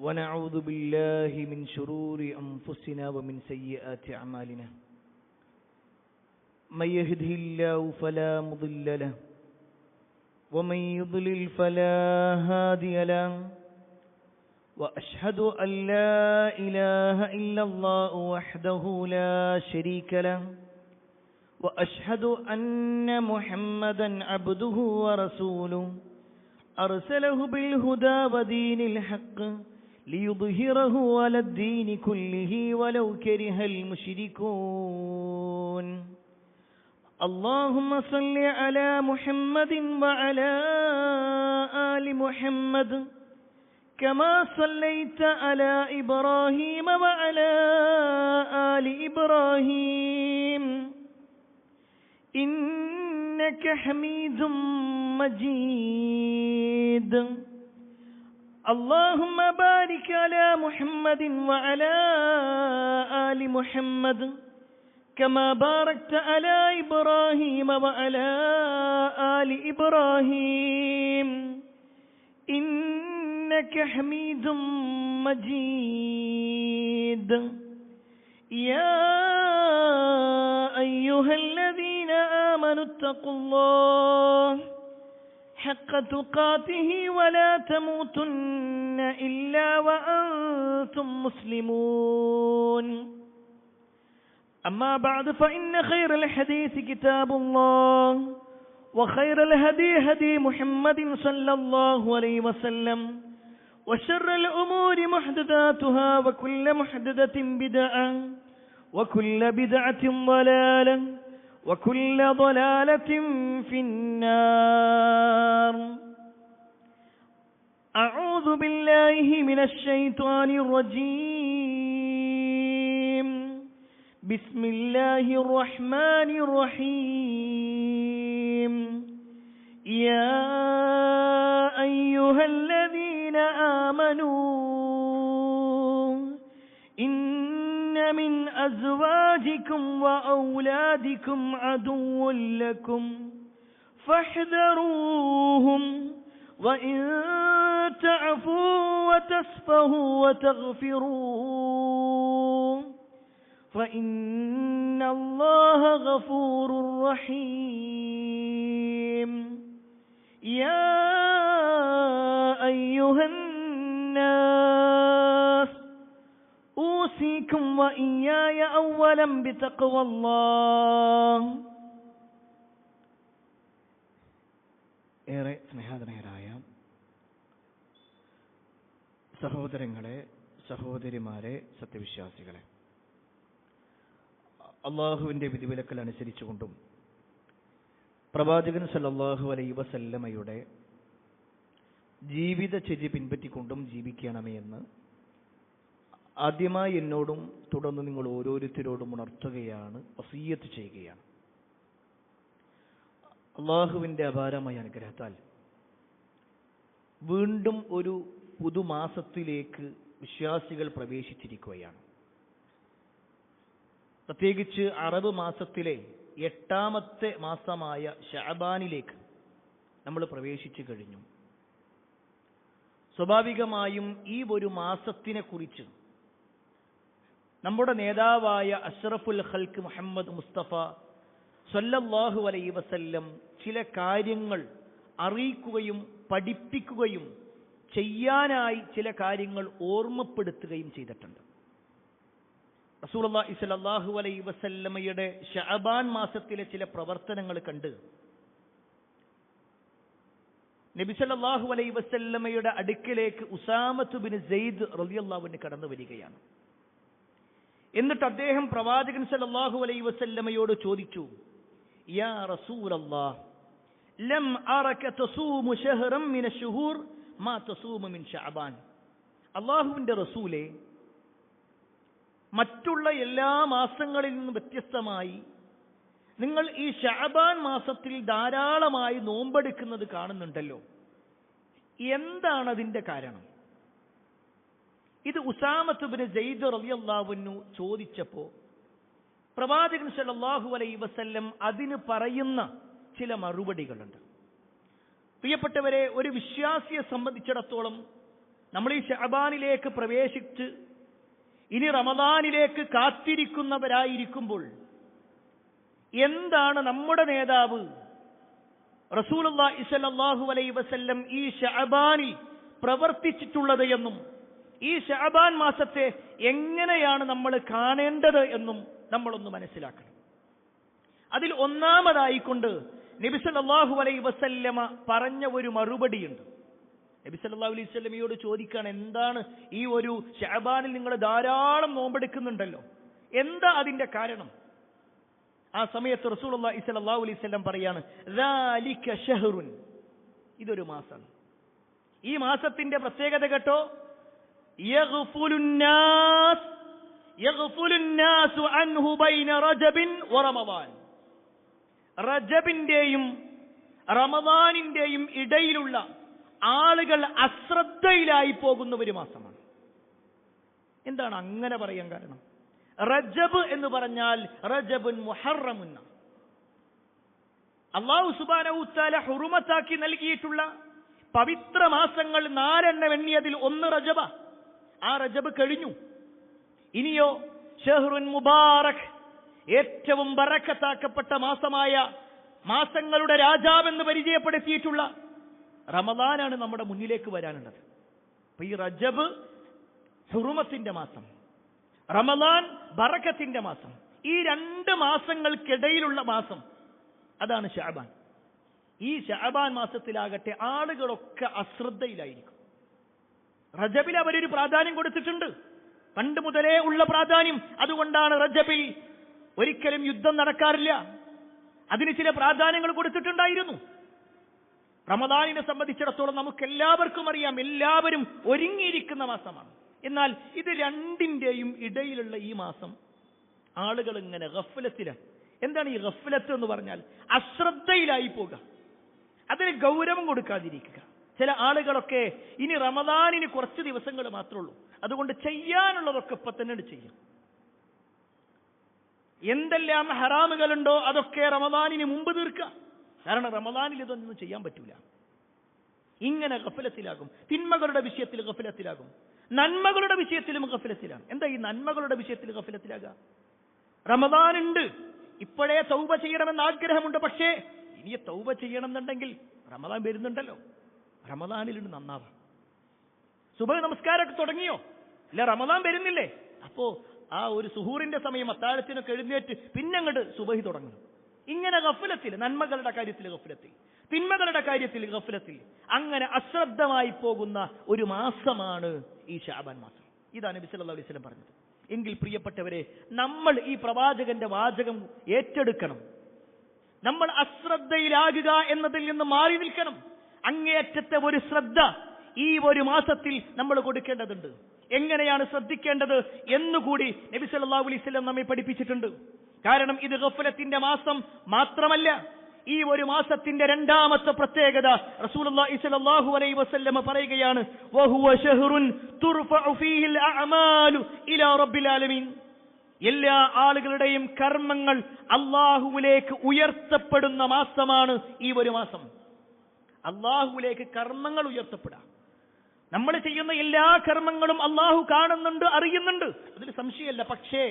ونعوذ بالله من شرور أنفسنا ومن سيئات أعمالنا من يهده الله فلا مضل له ومن يضلل فلا هادي له وأشهد أن لا إله إلا الله وحده لا شريك له وأشهد أن محمدا عبده ورسوله أرسله بالهدى ودين الحق ليظهره على الدين كله ولو كره المشركون اللهم صل على محمد وعلى آل محمد كما صليت على إبراهيم وعلى آل إبراهيم إنك حميد مجيد اللهم بارك على محمد وعلى آل محمد كما باركت على إبراهيم وعلى آل إبراهيم إنك حميد مجيد يا أيها الذين آمنوا اتقوا الله حق تقاته ولا تموتن إلا وأنتم مسلمون أما بعد فإن خير الحديث كتاب الله وخير الهدي هدي محمد صلى الله عليه وسلم وشر الأمور محدثاتها وكل محدثة بدعة وكل بدعة ضلالة وكل ضلالة في النار أعوذ بالله من الشيطان الرجيم بسم الله الرحمن الرحيم يا أيها الذين آمنوا إن من أزواجكم وأولادكم عدو لكم فاحذروهم وإن تعفوا وتصفحوا وتغفروا فإن الله غفور رحيم يا أيها الناس أوصيكم وإياي أولا بتقوى الله. ഏറെ സ്നേഹാദരങ്ങളായ സഹോദരങ്ങളെ, സഹോദരിമാരെ, സത്യവിശ്വാസികളെ, അള്ളാഹുവിൻ്റെ വിധിവിലക്കൽ അനുസരിച്ചുകൊണ്ടും പ്രവാചകൻ സല്ലല്ലാഹു അലൈഹി വസല്ലമയുടെ ജീവിതചര്യ പിൻപറ്റിക്കൊണ്ടും ജീവിക്കണമേ എന്ന് ആദ്യമായി എന്നോടും തുടർന്ന് നിങ്ങൾ ഓരോരുത്തരോടും ഉണർത്തുകയാണ്, വസിയ്യത്ത് ചെയ്യുകയാണ്. അള്ളാഹുവിൻ്റെ അപാരമായ അനുഗ്രഹത്താൽ വീണ്ടും ഒരു പുതുമാസത്തിലേക്ക് വിശ്വാസികൾ പ്രവേശിച്ചിരിക്കുകയാണ്. പ്രത്യേകിച്ച് അറബ് മാസത്തിലെ 8ാമത്തെ മാസമായ ശഅബാനിലേക്ക് നമ്മൾ പ്രവേശിച്ചു കഴിഞ്ഞു. സ്വാഭാവികമായും ഈ ഒരു മാസത്തിനെ കുറിച്ച് നമ്മുടെ നേതാവായ അഷ്റഫുൽ ഖൽഖ് മുഹമ്മദ് മുസ്തഫ സ്വല്ലല്ലാഹു അലൈഹി വസല്ലം ചില കാര്യങ്ങൾ അറിയിക്കുകയും പഠിപ്പിക്കുകയും ചെയ്യാനായി ചില കാര്യങ്ങൾ ഓർമ്മപ്പെടുത്തുകയും ചെയ്തിട്ടുണ്ട്. റസൂലുള്ളാഹി സ്വല്ലല്ലാഹു അലൈഹി വസല്ലമയുടെ ശഅബാൻ മാസത്തിലെ ചില പ്രവർത്തനങ്ങൾ കണ്ട് നബി സല്ലല്ലാഹു അലൈഹി വസല്ലമയുടെ അടുക്കലേക്ക് ഉസാമത്ത് ബിൻ സെയ്ദ് റളിയല്ലാഹു അൻഹു കടന്നു വരികയാണ്. എന്നിട്ട് അദ്ദേഹം പ്രവാചകൻ സല്ലല്ലാഹു അലൈഹി വസല്ലമയോട് ചോദിച്ചു, യാ റസൂലല്ലാഹ് ലം അറക തസൂമു ശഹറൻ മിന അശ്ശുഹൂർ മാ തസൂമു മിൻ ശഅബാൻ. അല്ലാഹുവിൻ്റെ റസൂലേ, മറ്റുള്ള എല്ലാ മാസങ്ങളിൽ നിന്നും വ്യത്യസ്തമായി നിങ്ങൾ ഈ ശഅബാൻ മാസത്തിൽ ധാരാളമായി നോമ്പെടുക്കുന്നത് കാണുന്നുണ്ടല്ലോ, എന്താണ് അതിൻ്റെ കാരണം? ഇത് ഉസാമത്ത് ബിൻ സെയ്ദ് റളിയല്ലാഹു അൻഹു ചോദിച്ചപ്പോൾ പ്രവാചകൻ സല്ലല്ലാഹു അലൈഹി വസല്ലം അതിന് പറയുന്ന ചില മറുപടികളുണ്ട്. പ്രിയപ്പെട്ടവരെ, ഒരു വിശ്വാസിയെ സംബന്ധിച്ചിടത്തോളം നമ്മൾ ഈ ശഅബാനിലേക്ക് പ്രവേശിച്ച് ഇനി റമദാനിലേക്ക് കാത്തിരിക്കുന്നവരായിരിക്കുമ്പോൾ എന്താണ് നമ്മുടെ നേതാവ് റസൂലുള്ളാഹി സ്വല്ലല്ലാഹു അലൈഹി വസല്ലം ഈ ശഅബാനിൽ പ്രവർത്തിച്ചിട്ടുള്ളത് എന്നും ഈ ശഅബാൻ മാസത്തെ എങ്ങനെയാണ് നമ്മൾ കാണേണ്ടത് എന്നും നമ്മളൊന്ന് മനസ്സിലാക്കണം. അതിൽ ഒന്നാമതായിക്കൊണ്ട് നബി സല്ലല്ലാഹു അലൈഹി വസല്ലമ പറഞ്ഞ ഒരു മറുപടിയുണ്ട്. നബി സല്ലല്ലാഹു അലൈഹി വസല്ലമയോട് ചോദിക്കുകയാണ്, എന്താണ് ഈ ഒരു ശഅബാനിൽ നിങ്ങൾ ധാരാളം നോമ്പെടുക്കുന്നുണ്ടല്ലോ, എന്താ അതിന്റെ കാരണം? ആ സമയത്ത് റസൂലുള്ളാഹി സ്വല്ലല്ലാഹു അലൈഹി വസല്ലം പറയാണ്, ദാലിക ശഹ്റുൻ, ഇതൊരു മാസമാണ്. ഈ മാസത്തിന്റെ പ്രത്യേകത കേട്ടോ, യഗ്ഫുലുന്നാസു അൻഹു ബൈന റജബിൻ വറമദാൻ. റജബിന്റെയും റമദാനിന്റെയും ഇടയിലുള്ള ആളുകൾ അശ്രദ്ധയിലായി പോകുന്ന ഒരു മാസമാണ്. എന്താണ് അങ്ങനെ പറയാൻ കാരണം? റജബ് എന്ന് പറഞ്ഞാൽ റജബുൻ മുഹറമുൻ, അല്ലാഹു സുബ്ഹാനഹു വതആല ഹുറുമത്താക്കി നൽകിയിട്ടുള്ള പവിത്ര മാസങ്ങൾ 4 എണ്ണിയതിൽ ഒന്ന് റജബ. ആ റജബ് കഴിഞ്ഞു. ഇനിയോ ഷഹ്റുൻ മുബാറക്, ഏറ്റവും ബറക്കത്താക്കപ്പെട്ട മാസമായ മാസങ്ങളുടെ രാജാവെന്ന് പരിചയപ്പെടുത്തിയിട്ടുള്ള റമദാനാണ് നമ്മുടെ മുന്നിലേക്ക് വരാനുള്ളത്. അപ്പൊ ഈ റജബ് ഹുറുമത്തിന്റെ മാസം, റമദാൻ ബറക്കത്തിന്റെ മാസം, ഈ 2 മാസങ്ങൾക്കിടയിലുള്ള മാസം അതാണ് ശഅബാൻ. ഈ ശഅബാൻ മാസത്തിലാകട്ടെ ആളുകളൊക്കെ അശ്രദ്ധയിലായിരിക്കും. റജബിൽ അവരൊരു പ്രാധാന്യം കൊടുത്തിട്ടുണ്ട്, പണ്ട് മുതലേ ഉള്ള പ്രാധാന്യം. അതുകൊണ്ടാണ് റജബിൽ ഒരിക്കലും യുദ്ധം നടക്കാറില്ല, അതിന് ചില പ്രാധാന്യങ്ങൾ കൊടുത്തിട്ടുണ്ടായിരുന്നു. റമദാനിനെ സംബന്ധിച്ചിടത്തോളം നമുക്ക് എല്ലാവർക്കും അറിയാം, എല്ലാവരും ഒരുങ്ങിയിരിക്കുന്ന മാസമാണ്. എന്നാൽ ഇത് രണ്ടിന്റെയും ഇടയിലുള്ള ഈ മാസം ആളുകൾ ഇങ്ങനെ ഗഫ്ലത്തിലാണ്. എന്താണ് ഈ ഗഫ്ലത്ത് എന്ന് പറഞ്ഞാൽ? അശ്രദ്ധയിലായി പോകുക, അതിന് ഗൗരവം കൊടുക്കാതിരിക്കുക. ചില ആളുകളൊക്കെ ഇനി റമദാനിന് കുറച്ച് ദിവസങ്ങൾ മാത്രമേ ഉള്ളൂ, അതുകൊണ്ട് ചെയ്യാനുള്ളതൊക്കെ ഇപ്പൊ തന്നെ ചെയ്യാം. എന്തെല്ലാം ഹറാമുകളുണ്ടോ അതൊക്കെ റമദാനിന് മുമ്പ് തീർക്കുക, കാരണം റമദാനിൽ ഇതൊന്നും ചെയ്യാൻ പറ്റൂല. ഇങ്ങനെ ഗഫലത്തിലാകും. തിന്മകളുടെ വിഷയത്തിൽ ഗഫലത്തിലാകും, നന്മകളുടെ വിഷയത്തിലും ഗഫലത്തിലാണ്. എന്താ ഈ നന്മകളുടെ വിഷയത്തിൽ ഗഫലത്തിലാകുക? റമദാനുണ്ട്, ഇപ്പോഴേ തൗബ ചെയ്യണമെന്ന് ആഗ്രഹമുണ്ട്, പക്ഷേ ഇനി തൗബ ചെയ്യണം എന്നുണ്ടെങ്കിൽ റമദാൻ വരുന്നുണ്ടല്ലോ, റമദാനിലുണ്ട് നന്നാവാം. സുബഹ് നമസ്കാരമൊക്കെ തുടങ്ങിയോ? ഇല്ല, റമദാൻ വരുന്നില്ലേ? അപ്പോ ആ ഒരു സുഹൂറിന്റെ സമയം അത്താഴത്തിനൊക്കെ എഴുന്നേറ്റ് പിന്നെ അങ്ങോട്ട് സുബഹി തുടങ്ങണം. ഇങ്ങനെ ഗഫലത്തിൽ, നന്മകളുടെ കാര്യത്തിൽ ഗഫലത്തിൽ, തിന്മകളുടെ കാര്യത്തിൽ ഗഫലത്തിൽ, അങ്ങനെ അശ്രദ്ധമായി പോകുന്ന ഒരു മാസമാണ് ഈ ശഅബാൻ മാസം. ഇതാണ് നബി സല്ലല്ലാഹു അലൈഹി വസല്ലം പറഞ്ഞത്. എങ്കിൽ പ്രിയപ്പെട്ടവരെ, നമ്മൾ ഈ പ്രവാചകന്റെ വാചകം ഏറ്റെടുക്കണം. നമ്മൾ അശ്രദ്ധയിലാകുക എന്നതിൽ നിന്ന് മാറി നിൽക്കണം. അങ്ങേയറ്റത്തെ ഒരു ശ്രദ്ധ ഈ ഒരു മാസത്തിൽ നമ്മൾ കൊടുക്കേണ്ടതുണ്ട്. എങ്ങനെയാണ് ശ്രദ്ധിക്കേണ്ടത് എന്നുകൂടി നബി സല്ലല്ലാഹു അലൈഹി വസല്ലം നമ്മെ പഠിപ്പിച്ചിട്ടുണ്ട്. കാരണം ഇത് ഗഫലത്തിന്റെ മാസം മാത്രമല്ല, ഈ ഒരു മാസത്തിന്റെ രണ്ടാമത്തെ പ്രത്യേകത റസൂലുള്ളാഹി സ്വല്ലല്ലാഹു അലൈഹി വസല്ലം പറയുകയാണ്, വഹുവ ശഹ്റുൻ തുർഫഉ ഫീഹിൽ അഅമാലു ഇലാ റബ്ബിൽ ആലമീൻ. എല്ലാ ആളുകളുടെയും കർമ്മങ്ങൾ അല്ലാഹുവിലേക്ക് ഉയർത്തപ്പെടുന്ന മാസമാണ് ഈ ഒരു മാസം. അല്ലാഹുവിലേക്ക് കർമ്മങ്ങൾ ഉയർത്തപ്പെടുക. നമ്മൾ ചെയ്യുന്ന എല്ലാ കർമ്മങ്ങളും അല്ലാഹു കാണുന്നുണ്ട്, അറിയുന്നുണ്ട്, അതിൽ സംശയമല്ല. പക്ഷേ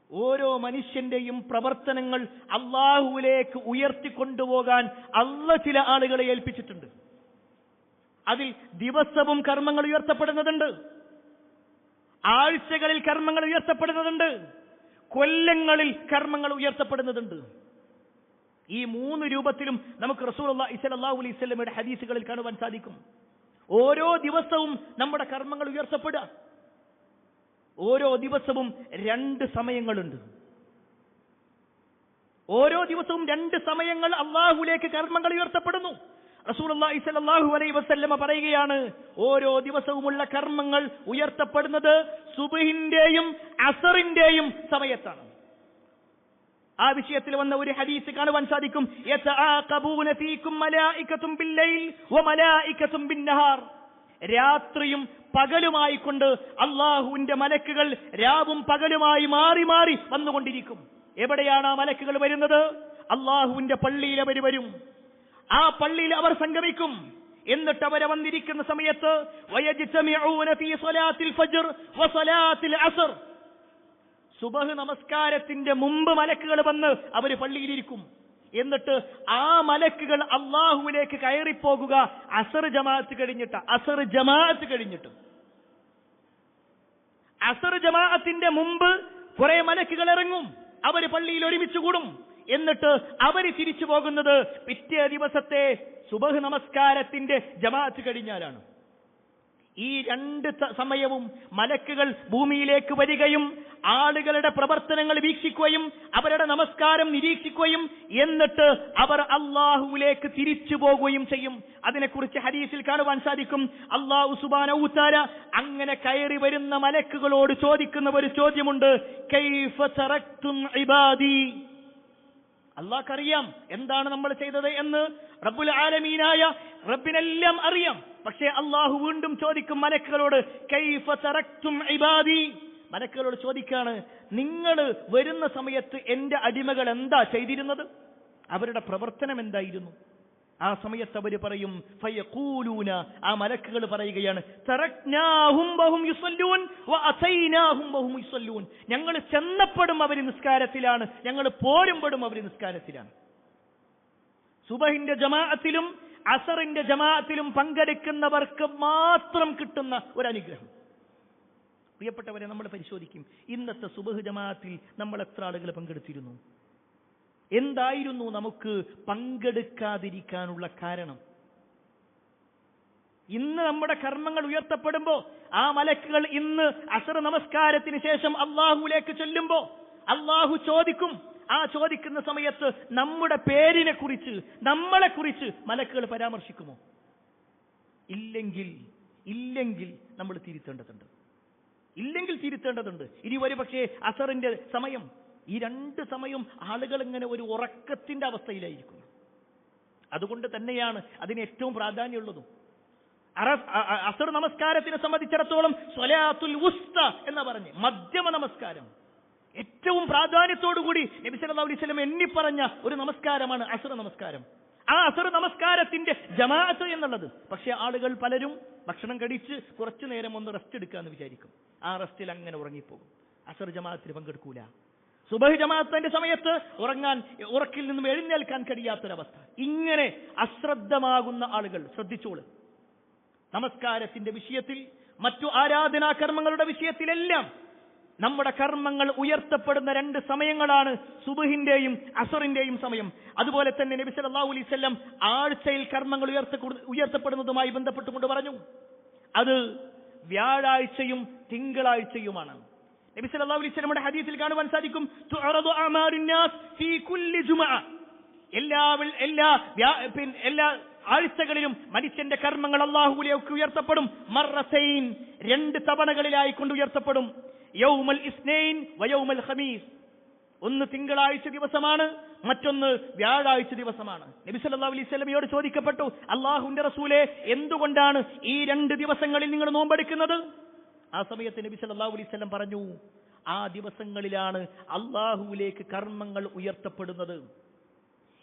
ഓരോ മനുഷ്യന്റെയും പ്രവർത്തനങ്ങൾ അല്ലാഹുവിലേക്ക് ഉയർത്തിക്കൊണ്ടുപോകാൻ അല്ലാഹു ചില ആളുകളെ ഏൽപ്പിച്ചിട്ടുണ്ട്. അതിൽ ദിവസവും കർമ്മങ്ങൾ ഉയർത്തപ്പെടുന്നതുണ്ട്, ആഴ്ചകളിൽ കർമ്മങ്ങൾ ഉയർത്തപ്പെടുന്നതുണ്ട്, കൊല്ലങ്ങളിൽ കർമ്മങ്ങൾ ഉയർത്തപ്പെടുന്നതുണ്ട്. ഈ 3 രൂപത്തിലും നമുക്ക് റസൂലുള്ളാഹി സ്വല്ലല്ലാഹു അലൈഹി വസല്ലമയുടെ ഹദീസുകളിൽ കാണുവാൻ സാധിക്കും. ഓരോ ദിവസവും നമ്മുടെ കർമ്മങ്ങൾ ഉയർത്തപ്പെടുക. ഓരോ ദിവസവും 2 സമയങ്ങളുണ്ട്. ഓരോ ദിവസവും 2 സമയങ്ങൾ അല്ലാഹുവിലേക്ക് കർമ്മങ്ങൾ ഉയർത്തപ്പെടുന്നു. റസൂലുള്ളാഹി സ്വല്ലല്ലാഹു അലൈഹി വസല്ലമ പറയുകയാണ്, ഓരോ ദിവസവുമുള്ള കർമ്മങ്ങൾ ഉയർത്തപ്പെടുന്നത് സുബ്ഹിന്റെയും അസറിന്റെയും സമയത്താണ്. ആ വിഷയത്തിൽ വന്ന ഒരു ഹദീസ് കാണുവാൻ സാധിക്കും, യതആഖബൂന ഫീകും മലായികത്തും ബില്ലൈൽ വമലായികത്തും ബിന്നഹാർ. രാത്രിയും പകലുമായി കൊണ്ട് അല്ലാഹുവിന്റെ മലക്കുകൾ രാവും പകലുമായി മാറി മാറി വന്നുകൊണ്ടിരിക്കും. എവിടെയാണ് ആ മലക്കുകൾ വരുന്നത്? അല്ലാഹുവിന്റെ പള്ളിയിൽ അവർ വരും. ആ പള്ളിയിൽ അവർ സംഗമിക്കും. എന്നിട്ട് അവരെ വന്നിരിക്കുന്ന സമയത്ത് വയജ്തമിഊന ഫീ സ്വലാത്തിൽ ഫജ്ർ വസലാത്തിൽ അസ്ർ, സുബഹ് നമസ്കാരത്തിന്റെ മുമ്പ് മലക്കുകൾ വന്ന് അവര് പള്ളിയിലിരിക്കും. എന്നിട്ട് ആ മലക്കുകൾ അള്ളാഹുവിലേക്ക് കയറിപ്പോകുക അസർ ജമാഅത്ത് കഴിഞ്ഞിട്ട്. അസർ ജമാഅത്തിന്റെ മുമ്പ് കുറെ മലക്കുകൾ ഇറങ്ങും, അവര് പള്ളിയിൽ ഒരുമിച്ച് കൂടും. എന്നിട്ട് അവര് തിരിച്ചു പോകുന്നത് പിറ്റേ ദിവസത്തെ സുബഹ് നമസ്കാരത്തിന്റെ ജമാഅത്ത് കഴിഞ്ഞാലാണ്. ഈ രണ്ട് സമയവും മലക്കുകൾ ഭൂമിയിലേക്ക് വരികയും ആളുകളുടെ പ്രവർത്തനങ്ങൾ വീക്ഷിക്കുകയും അവരുടെ നമസ്കാരം നിരീക്ഷിക്കുകയും എന്നിട്ട് അവർ അള്ളാഹുവിലേക്ക് തിരിച്ചു പോകുകയും ചെയ്യും. അതിനെക്കുറിച്ച് ഹദീസിൽ കാണുവാൻ സാധിക്കും. അള്ളാഹു സുബ്ഹാനഹു വ തആല അങ്ങനെ കയറി വരുന്ന മലക്കുകളോട് ചോദിക്കുന്ന ഒരു ചോദ്യമുണ്ട്, കൈഫ തറക്തും ഇബാദി. അള്ളാഹ്ക്കറിയാം എന്താണ് നമ്മൾ ചെയ്തത് എന്ന്. റബ്ബുൽ ആലമീനായ റബ്ബിനെല്ലാം അറിയാം. പക്ഷേ അള്ളാഹു വീണ്ടും ചോദിക്കും മലക്കുകളോട്, കൈഫ തറക്തും ഇബാദി. മലക്കുകളോട് ചോദിക്കാണ്, നിങ്ങൾ വരുന്ന സമയത്ത് എന്റെ അടിമകൾ എന്താ ചെയ്തിരുന്നത്? അവരുടെ പ്രവർത്തനം എന്തായിരുന്നു? ആ സമയത്ത് അവർ പറയും, ഫയഖൂലൂന, ആ മലക്കുകൾ പറയുകയാണ്, തറക്നാഹും വഹും യുസല്ലൂൻ വഅതൈനാഹും വഹും യുസല്ലൂൻ. ഞങ്ങൾ ചെന്നപ്പോഴും അവർ നിസ്കാരത്തിലാണ്, ഞങ്ങൾ പോരുമ്പോഴും അവർ നിസ്കാരത്തിലാണ്. സുബഹിന്റെ ജമാഅത്തിലും അസറിന്റെ ജമാഅത്തിലും പങ്കെടുക്കുന്നവർക്ക് മാത്രം കിട്ടുന്ന ഒരു അനുഗ്രഹം. പ്രിയപ്പെട്ടവരെ, നമ്മൾ പരിശോധിക്കും, ഇന്നത്തെ സുബഹ് ജമാഅത്തിൽ നമ്മൾ എത്ര ആളുകൾ പങ്കെടുത്തിരുന്നു? എന്തായിരുന്നു നമുക്ക് പങ്കെടുക്കാതിരിക്കാനുള്ള കാരണം? ഇന്ന് നമ്മുടെ കർമ്മങ്ങൾ ഉയർത്തപ്പെടുമ്പോ ആ മലക്കുകൾ ഇന്ന് അസർ നമസ്കാരത്തിന് ശേഷം അള്ളാഹുവിലേക്ക് ചൊല്ലുമ്പോ അള്ളാഹു ചോദിക്കും. ആ ചോദിക്കുന്ന സമയത്ത് നമ്മുടെ പേരിനെ കുറിച്ച്, നമ്മളെ കുറിച്ച് മലക്കുകൾ പരാമർശിക്കുമോ? ഇല്ലെങ്കിൽ നമ്മൾ തിരുത്തേണ്ടതുണ്ട്. ഇനി ഒരു പക്ഷേ അസറിന്റെ സമയം, ഈ രണ്ട് സമയവും ആളുകൾ ഇങ്ങനെ ഒരു ഉറക്കത്തിന്റെ അവസ്ഥയിലായിരിക്കും. അതുകൊണ്ട് തന്നെയാണ് അതിന് ഏറ്റവും പ്രാധാന്യമുള്ളതും. അസർ നമസ്കാരത്തിനെ സംബന്ധിച്ചിടത്തോളം സ്വലാത്തുൽ വുസ്ത എന്ന് പറഞ്ഞ് മധ്യമ നമസ്കാരം ഏറ്റവും പ്രാധാന്യത്തോടുകൂടി നബി സല്ലല്ലാഹു അലൈഹി വസല്ലം എണ്ണിപ്പറഞ്ഞ ഒരു നമസ്കാരമാണ് അസർ നമസ്കാരം. ആ അസർ നമസ്കാരത്തിന്റെ ജമാഅത്ത് എന്നുള്ളത്. പക്ഷെ ആളുകൾ പലരും ഭക്ഷണം കഴിച്ച് കുറച്ചു നേരം ഒന്ന് റെസ്റ്റ് എടുക്കാന്ന് വിചാരിക്കും. ആ റെസ്റ്റിൽ അങ്ങനെ ഉറങ്ങിപ്പോകും. അസർ ജമാഅത്തിന് പങ്കെടുക്കൂല. സുബഹി ജമാഅത്തിന്റെ സമയത്ത് ഉറക്കിൽ നിന്നും എഴുന്നേൽക്കാൻ കഴിയാത്തൊരവസ്ഥ. ഇങ്ങനെ അശ്രദ്ധമാകുന്ന ആളുകൾ ശ്രദ്ധിച്ചോളൂ. നമസ്കാരത്തിന്റെ വിഷയത്തിൽ, മറ്റു ആരാധനാ കർമ്മങ്ങളുടെ വിഷയത്തിലെല്ലാം നമ്മുടെ കർമ്മങ്ങൾ ഉയർത്തപ്പെടുന്ന രണ്ട് സമയങ്ങളാണ് സുബ്ഹിന്റെയും അസറിന്റെയും സമയം. അതുപോലെ തന്നെ നബി സല്ലല്ലാഹു അലൈഹി വസല്ലം ആഴ്ചയിൽ കർമ്മങ്ങൾ ഉയർത്തപ്പെടുന്നതുമായി ബന്ധപ്പെട്ടുകൊണ്ട് പറഞ്ഞു, അത് വ്യാഴാഴ്ചയും തിങ്കളാഴ്ചയുമാണ്. നബി സല്ലല്ലാഹു അലൈഹി വസല്ലമയുടെ ഹദീസിൽ കാണുവാൻ സാധിക്കും, തുഅറദു അഅമാലുൻ നാസ് ഫീ കുല്ലി ജുമഅ. എല്ലാ ആഴ്ചകളിലും മനുഷ്യന്റെ കർമ്മങ്ങൾ അല്ലാഹുവിലേക്ക് ഉയർത്തപ്പെടും. മർറസൈൻ, രണ്ട് തവണകളിലായി കൊണ്ട് ഉയർത്തപ്പെടും. യൗമൽ ഇസ്നൈൻ വയൗമൽ ഖമീസ്. ഒന്ന് തിങ്കളാഴ്ച ദിവസമാണ്, മറ്റൊന്ന് വ്യാഴാഴ്ച ദിവസമാണ്. നബി സല്ലല്ലാഹു അലൈഹി വസല്ലമയോട് ചോദിക്കപ്പെട്ടു, അല്ലാഹുവിന്റെ റസൂലേ, എന്തുകൊണ്ടാണ് ഈ രണ്ട് ദിവസങ്ങളിൽ നിങ്ങൾ നോമ്പെടുക്കുന്നത്? ആ സമയത്ത് നബി സല്ലല്ലാഹു അലൈഹി വസല്ലം പറഞ്ഞു, ആ ദിവസങ്ങളിലാണ് അല്ലാഹുവിലേക്ക് കർമ്മങ്ങൾ ഉയർത്തപ്പെടുന്നത്.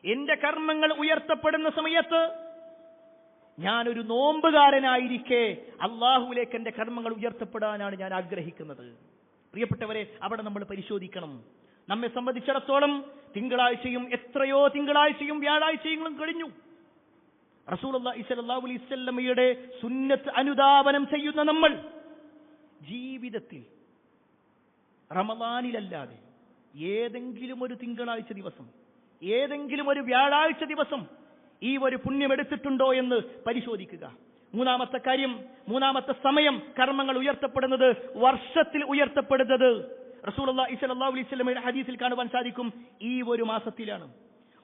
എന്റെ കർമ്മങ്ങൾ ഉയർത്തപ്പെടുന്ന സമയത്ത് ഞാനൊരു നോമ്പുകാരനായിരിക്കെ അല്ലാഹുവിലേക്ക് എന്റെ കർമ്മങ്ങൾ ഉയർത്തപ്പെടാനാണ് ഞാൻ ആഗ്രഹിക്കുന്നത്. പ്രിയപ്പെട്ടവരെ, അവിടെ നമ്മൾ പരിശോധിക്കണം. നമ്മെ സംബന്ധിച്ചിടത്തോളം തിങ്കളാഴ്ചയും എത്രയോ തിങ്കളാഴ്ചയും വ്യാഴാഴ്ചയും കഴിഞ്ഞു. റസൂലുള്ളാഹി സ്വല്ലല്ലാഹു അലൈഹി വസല്ലമയുടെ സുന്നത്ത് അനുധാവനം ചെയ്യുന്ന നമ്മൾ ജീവിതത്തിൽ റമളാനിലല്ലാതെ ഏതെങ്കിലും ഒരു തിങ്കളാഴ്ച ദിവസം, ഏതെങ്കിലും ഒരു വ്യാഴാഴ്ച ദിവസം ഈ ഒരു പുണ്യം എടുത്തിട്ടുണ്ടോ എന്ന് പരിശോധിക്കുക. മൂന്നാമത്തെ കാര്യം, മൂന്നാമത്തെ സമയം കർമ്മങ്ങൾ ഉയർത്തപ്പെടുന്നത്, വർഷത്തിൽ ഉയർത്തപ്പെടുന്നത് റസൂലുള്ളാഹി സ്വല്ലല്ലാഹു അലൈഹി വസല്ലമയുടെ ഹദീസിൽ കാണുവാൻ സാധിക്കും, ഈ ഒരു മാസത്തിലാണ്.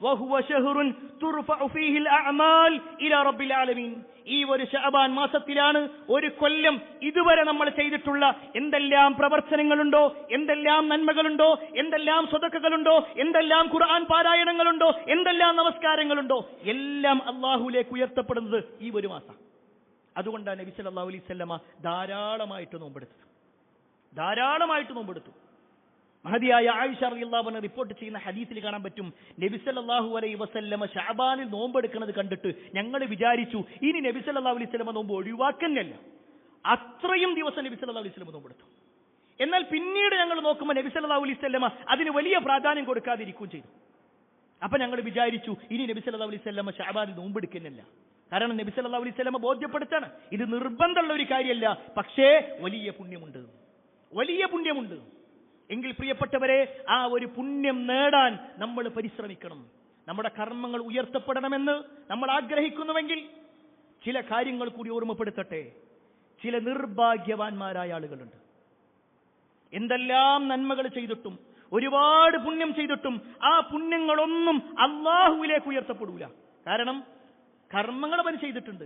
വഹുവ ശഹ്റുൻ തുർഫഉ ഫീഹിൽ അഅമാൽ ഇലാ റബ്ബിൽ ആലമീൻ. ഈ ഒരു ശഅബാൻ മാസത്തിലാണ് ഒരു കൊല്ലം ഇതുവരെ നമ്മൾ ചെയ്തിട്ടുള്ള എന്തെല്ലാം പ്രവർത്തനങ്ങളുണ്ടോ, എന്തെല്ലാം നന്മകളുണ്ടോ, എന്തെല്ലാം സ്വതക്കകളുണ്ടോ, എന്തെല്ലാം ഖുർആൻ പാരായണങ്ങളുണ്ടോ, എന്തെല്ലാം നമസ്കാരങ്ങളുണ്ടോ, എല്ലാം അല്ലാഹുവിലേക്ക് ഉയർത്തപ്പെടുന്നത് ഈ ഒരു മാസം. അതുകൊണ്ടാണ് നബി സല്ലല്ലാഹു അലൈഹി വസല്ലമ ധാരാളമായിട്ട് നോമ്പെടുത്തു. മഹദിയായ ആയിഷ റളിയല്ലാഹു അൻഹ റിപ്പോർട്ട് ചെയ്യുന്ന ഹദീസിൽ കാണാൻ പറ്റും, നബി സല്ലല്ലാഹു അലൈഹി വസല്ലമ ശഅബാനിൽ നോമ്പെടുക്കുന്നത് കണ്ടിട്ട് ഞങ്ങൾ വിചാരിച്ചു ഇനി നബി സല്ലല്ലാഹു അലൈഹി വസല്ലമ നോമ്പ് ഒഴിവാക്കന്നല്ല. അത്രയും ദിവസം നബി സല്ലല്ലാഹു അലൈഹി വസല്ലമ നോമ്പെടുത്തു. എന്നാൽ പിന്നീട് ഞങ്ങൾ നോക്കുമ്പോൾ നബി സല്ലല്ലാഹു അലൈഹി വസല്ലമ അതിന് വലിയ പ്രാധാന്യം കൊടുക്കാതിരിക്കുകയും ചെയ്തു. അപ്പൊ ഞങ്ങൾ വിചാരിച്ചു ഇനി നബി സല്ലല്ലാഹു അലൈഹി വസല്ലമ ശഅബാനിൽ നോമ്പെടുക്കുന്നില്ല. കാരണം നബി സല്ലല്ലാഹു അലൈഹി വസല്ലമ ബോധ്യപ്പെടുത്താണ് ഇത് നിർബന്ധമുള്ള ഒരു കാര്യമല്ല, പക്ഷേ വലിയ പുണ്യമുണ്ട്, വലിയ പുണ്യമുണ്ട്. എങ്കിൽ പ്രിയപ്പെട്ടവരെ, ആ ഒരു പുണ്യം നേടാൻ നമ്മൾ പരിശ്രമിക്കണം. നമ്മുടെ കർമ്മങ്ങൾ ഉയർത്തപ്പെടണമെന്ന് നമ്മൾ ആഗ്രഹിക്കുന്നുവെങ്കിൽ ചില കാര്യങ്ങൾ കൂടി ഓർമ്മപ്പെടുത്തട്ടെ. ചില നിർഭാഗ്യവാന്മാരായ ആളുകളുണ്ട്. എന്തെല്ലാം നന്മകൾ ചെയ്തിട്ടും ഒരുപാട് പുണ്യം ചെയ്തിട്ടും ആ പുണ്യങ്ങളൊന്നും അള്ളാഹുവിലേക്ക് ഉയർത്തപ്പെടൂല. കാരണം കർമ്മങ്ങൾ അവൻ ചെയ്തിട്ടുണ്ട്,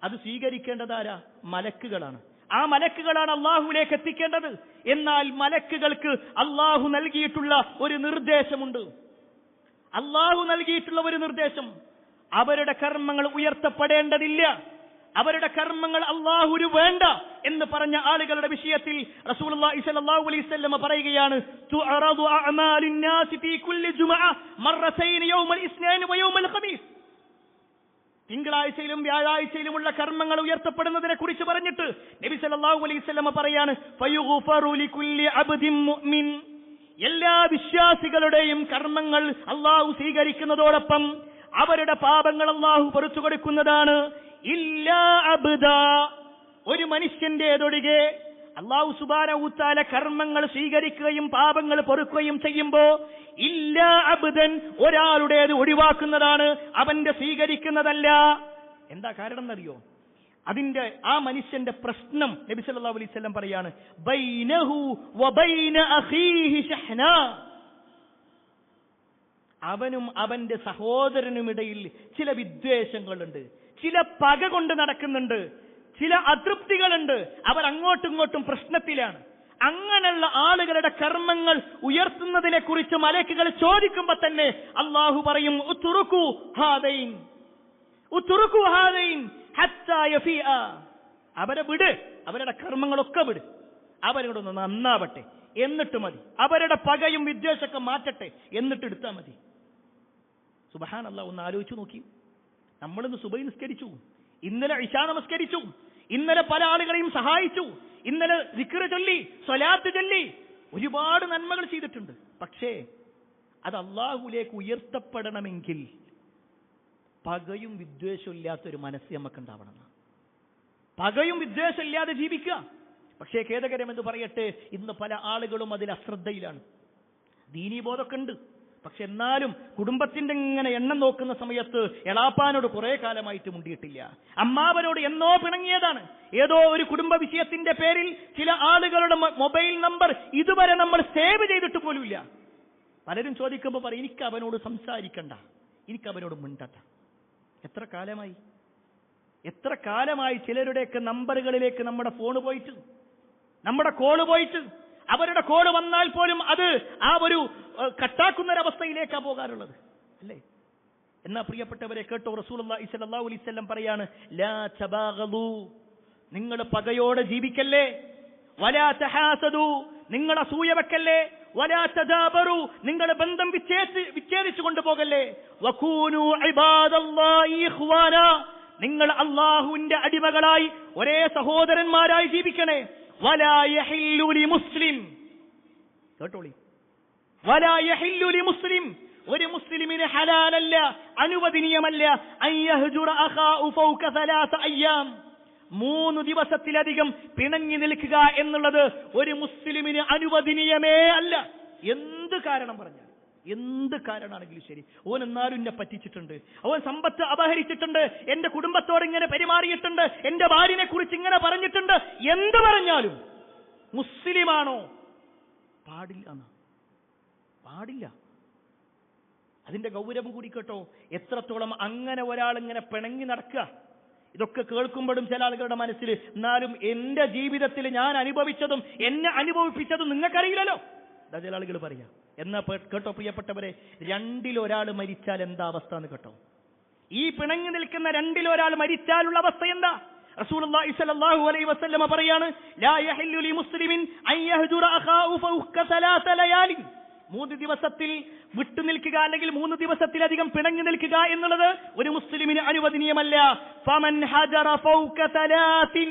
അത് സ്വീകരിക്കേണ്ടതാരാ? മലക്കുകളാണ്. ആ മലക്കുകളാണ് അള്ളാഹുവിലേക്ക് എത്തിക്കേണ്ടത്. എന്നാൽ മലക്കുകൾക്ക് അള്ളാഹു നൽകിയിട്ടുള്ള ഒരു നിർദ്ദേശമുണ്ട്. അള്ളാഹു നൽകിയിട്ടുള്ള ഒരു നിർദ്ദേശം, അവരുടെ കർമ്മങ്ങൾ ഉയർത്തപ്പെടേണ്ടതില്ല, അവരുടെ കർമ്മങ്ങൾ അള്ളാഹുവിന് വേണ്ട എന്ന് പറഞ്ഞ ആളുകളുടെ വിഷയത്തിൽ റസൂലുള്ളാഹി സ്വല്ലല്ലാഹു അലൈഹി വസല്ലം പറയുകയാണ്, തുഅറദു അഅമാലുൻ നാസി ഫീ കുല്ലി ജുമഅ മറത്തൈൻ യൗമൽ ഇസ്നൈൻ വ യൗമൽ ഖമീസ്. തിങ്കളാഴ്ചയിലും വ്യാഴാഴ്ചയിലുമുള്ള കർമ്മങ്ങൾ ഉയർത്തപ്പെടുന്നതിനെ കുറിച്ച് പറഞ്ഞിട്ട് നബി സല്ലല്ലാഹു അലൈഹി വസല്ലം പറയാണ്, ഫയുഗ്ഫറു ലികുല്ലി അബ്ദിൻ മുഅ്മിൻ. എല്ലാ വിശ്വാസികളുടെയും കർമ്മങ്ങൾ അള്ളാഹു സ്വീകരിക്കുന്നതോടൊപ്പം അവരുടെ പാപങ്ങൾ അള്ളാഹു പൊറുത്തു കൊടുക്കുന്നതാണ്. ഇല്ലാ അബ്ദ, ഒരു മനുഷ്യന്റേതൊഴികെ. അള്ളാഹു സുബ്ഹാനഹു തആല കർമ്മങ്ങൾ സ്വീകരിക്കുകയും പാപങ്ങൾ പൊറുക്കുകയും ചെയ്യുമ്പോ ഇല്ലാ അബ്ദൻ, ഒരാളുടേത് ഒഴിവാക്കുന്നതാണ്, അവന്റെ സ്വീകരിക്കുന്നതല്ല. എന്താ കാരണം എന്നറിയോ? അതിന്റെ ആ മനുഷ്യന്റെ പ്രശ്നം നബി സല്ലല്ലാഹു അലൈഹി വസല്ലം പറയാണ്, ബൈനഹു വബൈന അഖീഹി ശഹ്നാ. അവനും അവന്റെ സഹോദരനുമിടയിൽ ചില വിദ്വേഷങ്ങളുണ്ട്, ചില പക കൊണ്ട് നടക്കുന്നുണ്ട്, ചില അതൃപ്തികളുണ്ട്, അവർ അങ്ങോട്ടും ഇങ്ങോട്ടും പ്രശ്നത്തിലാണ്. അങ്ങനെയുള്ള ആളുകളുടെ കർമ്മങ്ങൾ ഉയർത്തുന്നതിനെ കുറിച്ച് മലക്കുകൾ ചോദിക്കുമ്പോ തന്നെ അള്ളാഹു പറയും, ഉത്റുകു ഹാദൈൻ, ഉത്റുകു ഹാദൈൻ ഹത്താ യഫീഅ. അവരെ വിട്, അവരുടെ കർമ്മങ്ങളൊക്കെ വിട്, അവരോടൊന്ന് നന്നാവട്ടെ, എന്നിട്ട് മതി. അവരുടെ പകയും വിദ്വേഷമൊക്കെ മാറ്റട്ടെ, എന്നിട്ട് എടുത്താൽ മതി. സുബ്ഹാനല്ലാഹ്, ഒന്ന് ആലോചിച്ചു നോക്കി. നമ്മളിന്ന് സുബഹി നിസ്കരിച്ചു, ഇന്നലെ ഇശാ നമസ്കരിച്ചു, ഇന്നലെ പല ആളുകളെയും സഹായിച്ചു, ഇന്നലെ ദിക്ർ ചൊല്ലി, സ്വലാത്ത് ചൊല്ലി, ഒരുപാട് നന്മകൾ ചെയ്തിട്ടുണ്ട്. പക്ഷേ അത് അള്ളാഹുവിലേക്ക് ഉയർത്തപ്പെടണമെങ്കിൽ പകയും വിദ്വേഷവും ഇല്ലാത്തൊരു മനസ്സ് നമുക്ക് ഉണ്ടാവണം. പകയും വിദ്വേഷം ഇല്ലാതെ ജീവിക്കുക. പക്ഷേ ഖേദകരമെന്ന് പറയട്ടെ, ഇന്ന് പല ആളുകളും അതിൽ അശ്രദ്ധയിലാണ്. ദീനീബോധമൊക്കെ ഉണ്ട്, പക്ഷെ എന്നാലും കുടുംബത്തിന്റെ ഇങ്ങനെ എണ്ണം നോക്കുന്ന സമയത്ത് എളാപ്പാനോട് കുറെ കാലമായിട്ട് മുണ്ടിയിട്ടില്ല, അമ്മാവനോട് എന്നോ പിണങ്ങിയതാണ്. ഏതോ ഒരു കുടുംബ വിഷയത്തിന്റെ പേരിൽ ചില ആളുകളുടെ മൊബൈൽ നമ്പർ ഇതുവരെ നമ്മൾ സേവ് ചെയ്തിട്ട് പോലുമില്ല. പലരും ചോദിക്കുമ്പോൾ പറയും, എനിക്ക് അവനോട് സംസാരിക്കണ്ട, എനിക്ക് അവനോട് മിണ്ടണ്ട. എത്ര കാലമായി, എത്ര കാലമായി ചിലരുടെയൊക്കെ നമ്പറുകളിലേക്ക് നമ്മുടെ ഫോൺ പോയിട്ട്, നമ്മുടെ കോള് പോയിട്ട്, അവരുടെ കോള് വന്നാൽ പോലും അത് ആ ഒരു കട്ടാക്കുന്നൊരവസ്ഥയിലേക്കാണ് പോകാറുള്ളത്, അല്ലേ? എന്നാ പ്രിയപ്പെട്ടവരെ കേട്ടോ, റസൂലുള്ളാഹി സ്വല്ലല്ലാഹു അലൈഹി വസല്ലം പറയാണ്, ലാ തബാഗദു, നിങ്ങൾ പകയോടെ ജീവിക്കല്ലേ. വലാ തഹാസദു, നിങ്ങൾ അസൂയ വെക്കല്ലേ. വലാ തദാബറു, നിങ്ങൾ ബന്ധം വിച്ഛേദിച്ചു കൊണ്ടുപോകല്ലേ. വകൂനു ഇബാദല്ലാഹി ഇഖ്വാന, നിങ്ങൾ അല്ലാഹുവിന്റെ അടിമകളായി ഒരേ സഹോദരന്മാരായി ജീവിക്കണേ. വലാ യഹില്ലു ലിമുസ്ലിം, കേട്ടോളി, വലാ യഹില്ലു ലിമുസ്ലിം, ഒരു മുസ്ലിമിന് ഹലാലല്ല, അനുവദനീയമല്ല, അൻ യഹ്ജുറ അഖാഉ ഫൗക 3 അയ്യാം, 3 ദിവസത്തിലധികം പിണങ്ങി നിൽക്കുക എന്നുള്ളത് ഒരു മുസ്ലിമിന് അനുവദനീയമേ അല്ല. എന്ത് കാരണം പറഞ്ഞാൽ, എന്ത് കാരണമാണെങ്കിലും ശരി, ഓൻ എന്നാലും എന്നെ പറ്റിച്ചിട്ടുണ്ട്, അവൻ സമ്പത്ത് അപഹരിച്ചിട്ടുണ്ട്, എന്റെ കുടുംബത്തോട് ഇങ്ങനെ പെരുമാറിയിട്ടുണ്ട്, എന്റെ ഭാര്യനെ കുറിച്ച് ഇങ്ങനെ പറഞ്ഞിട്ടുണ്ട്, എന്ത് പറഞ്ഞാലും മുസ്ലിമാണോ? പാടില്ല, പാടില്ല. അതിന്റെ ഗൗരവം കൂടി കേട്ടോ, എത്രത്തോളം അങ്ങനെ ഒരാൾ ഇങ്ങനെ പിണങ്ങി നടക്കുക. ഇതൊക്കെ കേൾക്കുമ്പോഴും ചില ആളുകളുടെ മനസ്സിൽ, എന്നാലും എന്റെ ജീവിതത്തിൽ ഞാൻ അനുഭവിച്ചതും എന്നെ അനുഭവിപ്പിച്ചതും നിങ്ങൾക്കറിയില്ലല്ലോ, ചില ആളുകൾ പറയാം. എന്നാ കേട്ടോ പ്രിയപ്പെട്ടവരെ, 2-ൽ ഒരാൾ മരിച്ചാൽ എന്താ അവസ്ഥ എന്ന് കേട്ടോ. ഈ പിണങ്ങി നിൽക്കുന്ന 2-ൽ ഒരാൾ മരിച്ചാലുള്ള അവസ്ഥ എന്താ? റസൂലുള്ളാഹി സ്വല്ലല്ലാഹു അലൈഹി വസല്ലമ പറയാണ്, ലാ യഹില്ലു ലി മുസ്ലിമിൻ അൻ യഹ്ജുറ അഖാഹു ഫൗക സലാസ ലയാലി. 3 ദിവസത്തിൽ വിട്ടുനിൽക്കുക അല്ലെങ്കിൽ 3 ദിവസത്തിലധികം പിണങ്ങി നിൽക്കുക എന്നുള്ളത് ഒരു മുസ്ലിമിന് അനുവദനീയമല്ല. ഫമൻ ഹജറ ഫൗക സലാസിൻ,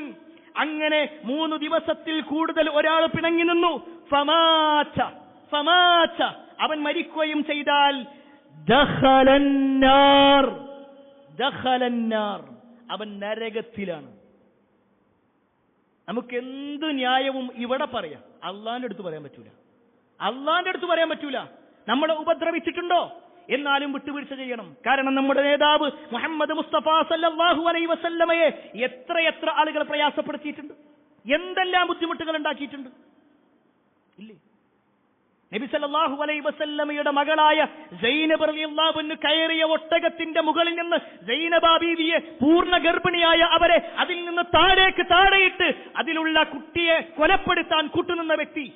അങ്ങനെ 3 ദിവസത്തിൽ കൂടുതൽ ഒരാൾ പിണങ്ങി നിന്നു, ഫമാത അവൻ മരിക്കുകയും ചെയ്താൽ ദഖലന്നാർ, അവൻ നരകത്തിലാണ്. നമുക്ക് എന്ത് ന്യായവും ഇവിടെ പറയാം, അള്ളാന്റെ അടുത്ത് പറയാൻ പറ്റൂല. അള്ളാന്റെ അടുത്ത് പറയാൻ പറ്റൂല. നമ്മളെ ഉപദ്രവിച്ചിട്ടുണ്ടോ എന്നാലും വിട്ടുവീഴ്ച ചെയ്യണം. കാരണം നമ്മുടെ നേതാവ് മുഹമ്മദ് മുസ്തഫ സല്ലല്ലാഹു അലൈഹി വസല്ലമയെ എത്ര ആളുകൾ പ്രയാസപ്പെടുത്തിയിട്ടുണ്ട്, എന്തെല്ലാം ബുദ്ധിമുട്ടുകൾ ഉണ്ടാക്കിയിട്ടുണ്ട് ഇല്ലേ? നബി സല്ലല്ലാഹു അലൈഹി വസല്ലമയുടെ മകളായ സൈനബ് റളിയല്ലാഹു അൻഹ കയറിയ ഒട്ടകത്തിന്റെ മുകളിൽ നിന്ന് സൈനബ ബീവിയെ പൂർണ്ണ ഗർഭിണിയായ അവരെ അതിൽ നിന്ന് താഴെയിട്ട് അതിലുള്ള കുട്ടിയെ കൊലപ്പെടുത്താൻ കൂട്ടുനിന്ന വ്യക്തി.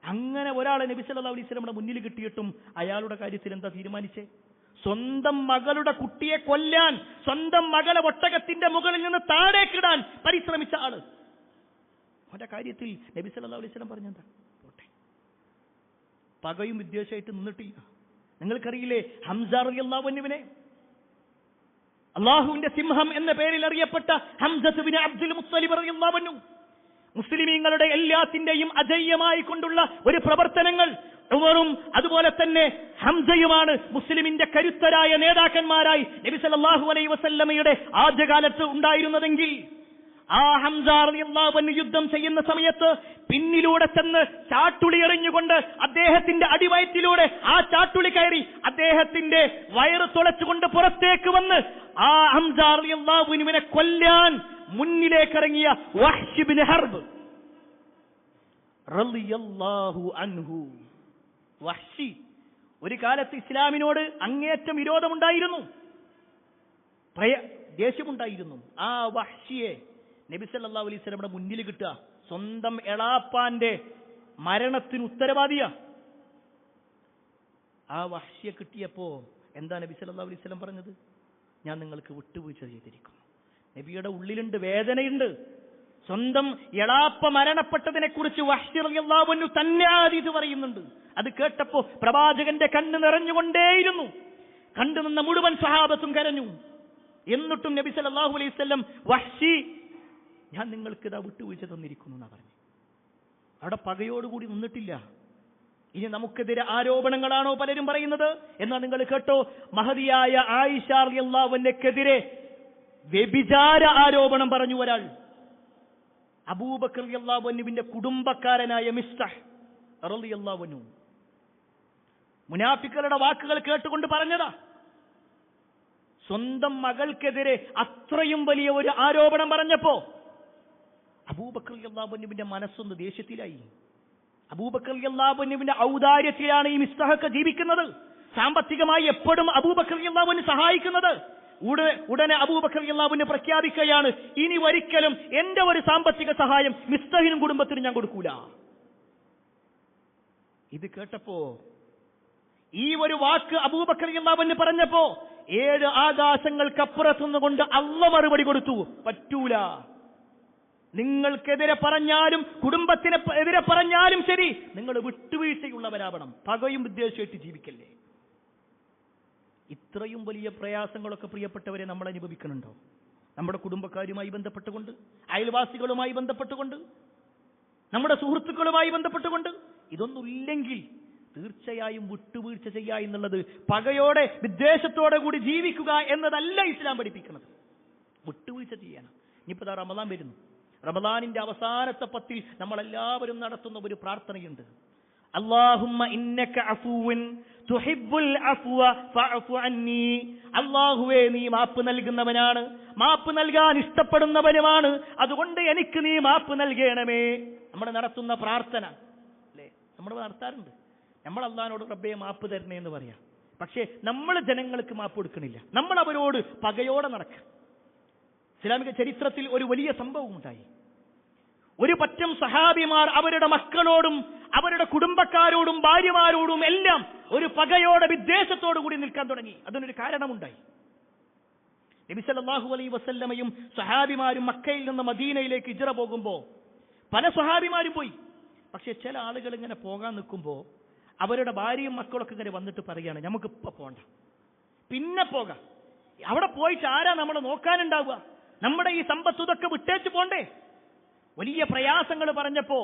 അങ്ങനെ ഒരാളെ നബി സല്ലല്ലാഹു അലൈഹി വസല്ലമയുടെ മുന്നിൽ കിട്ടിയിട്ടും അയാളുടെ കാര്യത്തിൽ എന്താ തീരുമാനിച്ചേ? സ്വന്തം മകളുടെ കുട്ടിയെ കൊല്ലാൻ, സ്വന്തം മകളെ ഒട്ടകത്തിന്റെ മുകളിൽ നിന്ന് താഴേക്കിടാൻ പരിശ്രമിച്ച ആള്. അവന്റെ കാര്യത്തിൽ നബി സല്ലല്ലാഹു അലൈഹി വസല്ലം പറഞ്ഞെന്താ? പോട്ടെ, പകയും വിദ്വേഷമായിട്ട് നിന്നിട്ടില്ല. നിങ്ങൾക്കറിയില്ലേ ഹംസ റളിയല്ലാഹു അൻഹുവിനെ? അള്ളാഹുവിന്റെ സിംഹം എന്ന പേരിൽ അറിയപ്പെട്ട ഹംസ ബിൻ അബ്ദുൽ മുത്തലിബ് റളിയല്ലാഹു അൻഹു, മുസ്ലിമീങ്ങളുടെ എല്ലാത്തിന്റെയും അജയ്യമായി കൊണ്ടുള്ള ഒരു പ്രവർത്തനങ്ങൾ ഉമറും അതുപോലെ തന്നെ ഹംസയുമാണ് മുസ്ലിമിന്റെ കരുത്തരായ നേതാക്കന്മാരായി നബി സല്ലല്ലാഹു അലൈഹി വസല്ലമയുടെ ആദ്യകാലത്ത് ഉണ്ടായിരുന്നതെങ്കിൽ, ആ ഹംസ റളിയല്ലാഹു അൻഹു യുദ്ധം ചെയ്യുന്ന സമയത്ത് പിന്നിലൂടെ ചെന്ന് ചാട്ടുളി എറിഞ്ഞുകൊണ്ട് അദ്ദേഹത്തിന്റെ അടിവയറ്റിലൂടെ ആ ചാട്ടുളി കയറി അദ്ദേഹത്തിന്റെ വയറ് തുളച്ചുകൊണ്ട് പുറത്തേക്ക് വന്ന് ആ ഹംസ റളിയല്ലാഹു അൻഹുവിനെ കൊല്ലാൻ മുന്നിലേക്കിറങ്ങിയ വഹ്ശ് ഇബ്നു ഹർബ് റളിയല്ലാഹു അൻഹു. വഹ്ശി ഒരു കാലത്ത് ഇസ്ലാമിനോട് അങ്ങേറ്റം വിരോധമുണ്ടായിരുന്നു, ദേഷ്യമുണ്ടായിരുന്നു. ആ വഹ്ശിയെ നബി സല്ലല്ലാഹു അലൈഹി വസല്ലമയുടെ മുന്നിൽ കിട്ടുക, സ്വന്തം എളാപ്പാന്റെ മരണത്തിന് ഉത്തരവാദിയാ. ആ വഹ്ശിയെ കിട്ടിയപ്പോ എന്താ നബി സല്ലല്ലാഹു അലൈഹി വസല്ലം പറഞ്ഞത്? ഞാൻ നിങ്ങൾക്ക് വിട്ടുവീഴ്ച ചെയ്തിരിക്കുന്നു. നബിയുടെ ഉള്ളിലുണ്ട്, വേദനയുണ്ട്. സ്വന്തം എളാപ്പ മരണപ്പെട്ടതിനെ കുറിച്ച് വഹ്ശി റളിയല്ലാഹു അൻഹു തന്നെ ആദീസ് പറയുന്നുണ്ട്. അത് കേട്ടപ്പോ പ്രവാചകന്റെ കണ്ണ് നിറഞ്ഞുകൊണ്ടേയിരുന്നു. കണ്ടുനിന്ന മുഴുവൻ സഹാബത്തും കരഞ്ഞു. എന്നിട്ടും നബി സല്ലല്ലാഹു അലൈഹി വസല്ലം വഹ്ശി, ഞാൻ നിങ്ങൾക്ക് ഇതാ വിട്ടുവീഴ്ച തന്നിരിക്കുന്നു എന്നാ പറഞ്ഞു. അവിടെ പകയോടുകൂടി നിന്നിട്ടില്ല. ഇനി നമുക്കെതിരെ ആരോപണങ്ങളാണോ പലരും പറയുന്നത്? എന്നാൽ നിങ്ങൾ കേട്ടോ, മഹദിയായ ആയിഷ റളിയല്ലാഹു അൻഹയ്ക്കെതിരെ വ്യഭിചാര ആരോപണം പറഞ്ഞു ഒരാൾ. അബൂബക്കർ റളിയല്ലാഹു അൻഹുവിന്റെ കുടുംബക്കാരനായ മിസ്തഹ് റളിയല്ലാഹു അൻഹു മുനാഫിക്കുകളുടെ വാക്കുകൾ കേട്ടുകൊണ്ട് പറഞ്ഞതാ. സ്വന്തം മകൾക്കെതിരെ അത്രയും വലിയ ഒരു ആരോപണം പറഞ്ഞപ്പോ അബൂബക്കർ റളിയല്ലാഹു അൻഹുവിന്റെ മനസ്സൊന്ന് ദേഷ്യത്തിലായി. അബൂബക്കർ റളിയല്ലാഹു അൻഹുവിന്റെ ഔദാര്യത്തിലാണ് ഈ മിസ്തഹ് ജീവിക്കുന്നത്. സാമ്പത്തികമായി എപ്പോഴും അബൂബക്കർ റളിയല്ലാഹു അൻഹു സഹായിക്കുന്നത്. ഉടനെ അബൂബക്കർ റളിയല്ലാഹു അൻഹു പ്രഖ്യാപിക്കുകയാണ്, ഇനി ഒരിക്കലും എന്റെ ഒരു സാമ്പത്തിക സഹായം മിസ്തഹിനും കുടുംബത്തിനും ഞാൻ കൊടുക്കൂല. ഇത് കേട്ടപ്പോ, ഈ ഒരു വാക്ക് അബൂബക്കർ റളിയല്ലാഹു അൻഹു പറഞ്ഞപ്പോ 7 ആകാശങ്ങൾക്കപ്പുറത്തുനിന്നുകൊണ്ട് അല്ലാഹു മറുപടി കൊടുത്തു, പറ്റൂല. നിങ്ങൾക്കെതിരെ പറഞ്ഞാലും കുടുംബത്തിന് എതിരെ പറഞ്ഞാലും ശരി, നിങ്ങൾ വിട്ടുവീഴ്ചയുള്ളവരാവണം. പകയും വിദ്വേഷമായിട്ട് ജീവിക്കല്ലേ. ഇത്രയും വലിയ പ്രയാസങ്ങളൊക്കെ പ്രിയപ്പെട്ടവരെ നമ്മൾ അനുഭവിക്കുന്നുണ്ടോ? നമ്മുടെ കുടുംബക്കാരുമായി ബന്ധപ്പെട്ടുകൊണ്ട്, അയൽവാസികളുമായി ബന്ധപ്പെട്ടുകൊണ്ട്, നമ്മുടെ സുഹൃത്തുക്കളുമായി ബന്ധപ്പെട്ടുകൊണ്ട്. ഇതൊന്നുമില്ലെങ്കിൽ തീർച്ചയായും വിട്ടുവീഴ്ച ചെയ്യുക എന്നുള്ളത്, പകയോടെ വിദ്വേഷത്തോടെ കൂടി ജീവിക്കുക എന്നതല്ല ഇസ്ലാം പഠിപ്പിക്കുന്നത്. വിട്ടുവീഴ്ച ചെയ്യണം. ഇനിയിപ്പോ റമദാൻ വരുന്നു. റമദാനിന്റെ അവസാനത്തെ 10 നമ്മളെല്ലാവരും നടത്തുന്ന ഒരു പ്രാർത്ഥനയുണ്ട്. അല്ലാഹുമ്മ ഇന്നക അഫൂവൻ തുഹിബ്ബുൽ അഫ്വ ഫഅഫു അന്നി. അല്ലാഹുവേ, നീ മാപ്പ് നൽകുന്നവനാണ്, മാപ്പ് നൽകാൻ ഇഷ്ടപ്പെടുന്നവനുമാണ്, അതുകൊണ്ട് എനിക്ക് നീ മാപ്പ് നൽകണമേ. നമ്മൾ നടത്തുന്ന പ്രാർത്ഥന അല്ലേ, നമ്മൾ നടത്താറുണ്ട്. നമ്മൾ അല്ലാഹുവോട് റബ്ബേ മാപ്പ് തരണേ എന്ന് പറയാം. പക്ഷേ നമ്മൾ ജനങ്ങൾക്ക് മാപ്പ് കൊടുക്കണില്ല, നമ്മൾ അവരോട് പകയോടെ നടക്കുക. ഇസ്ലാമിക ചരിത്രത്തിൽ ഒരു വലിയ സംഭവം ഉണ്ടായി. ഒരു പറ്റം സഹാബിമാർ അവരുടെ മക്കളോടും അവരുടെ കുടുംബക്കാരോടും ഭാര്യമാരോടും എല്ലാം ഒരു പകയോടെ വിദ്വേഷത്തോടു കൂടി നിൽക്കാൻ തുടങ്ങി. അതിനൊരു കാരണമുണ്ടായി. നബി സല്ലല്ലാഹു അലൈഹി വസല്ലമയും സ്വഹാബിമാരും മക്കയിൽ നിന്ന് മദീനയിലേക്ക് ഹിജ്റ പോകുമ്പോൾ പല സ്വഹാബിമാരും പോയി. പക്ഷെ ചില ആളുകൾ ഇങ്ങനെ പോകാൻ നിൽക്കുമ്പോൾ അവരുടെ ഭാര്യയും മക്കളൊക്കെ ഇങ്ങനെ വന്നിട്ട് പറയാണ്, നമുക്കിപ്പോൾ പോകണ്ട, പിന്നെ പോകാം. അവിടെ പോയിട്ട് ആരാ നമ്മളെ നോക്കാനുണ്ടാവുക? നമ്മുടെ ഈ സമ്പത്ത് ഇതൊക്കെ വിട്ടേച്ച് പോണ്ടേ? വലിയ പ്രയാസങ്ങൾ പറഞ്ഞപ്പോ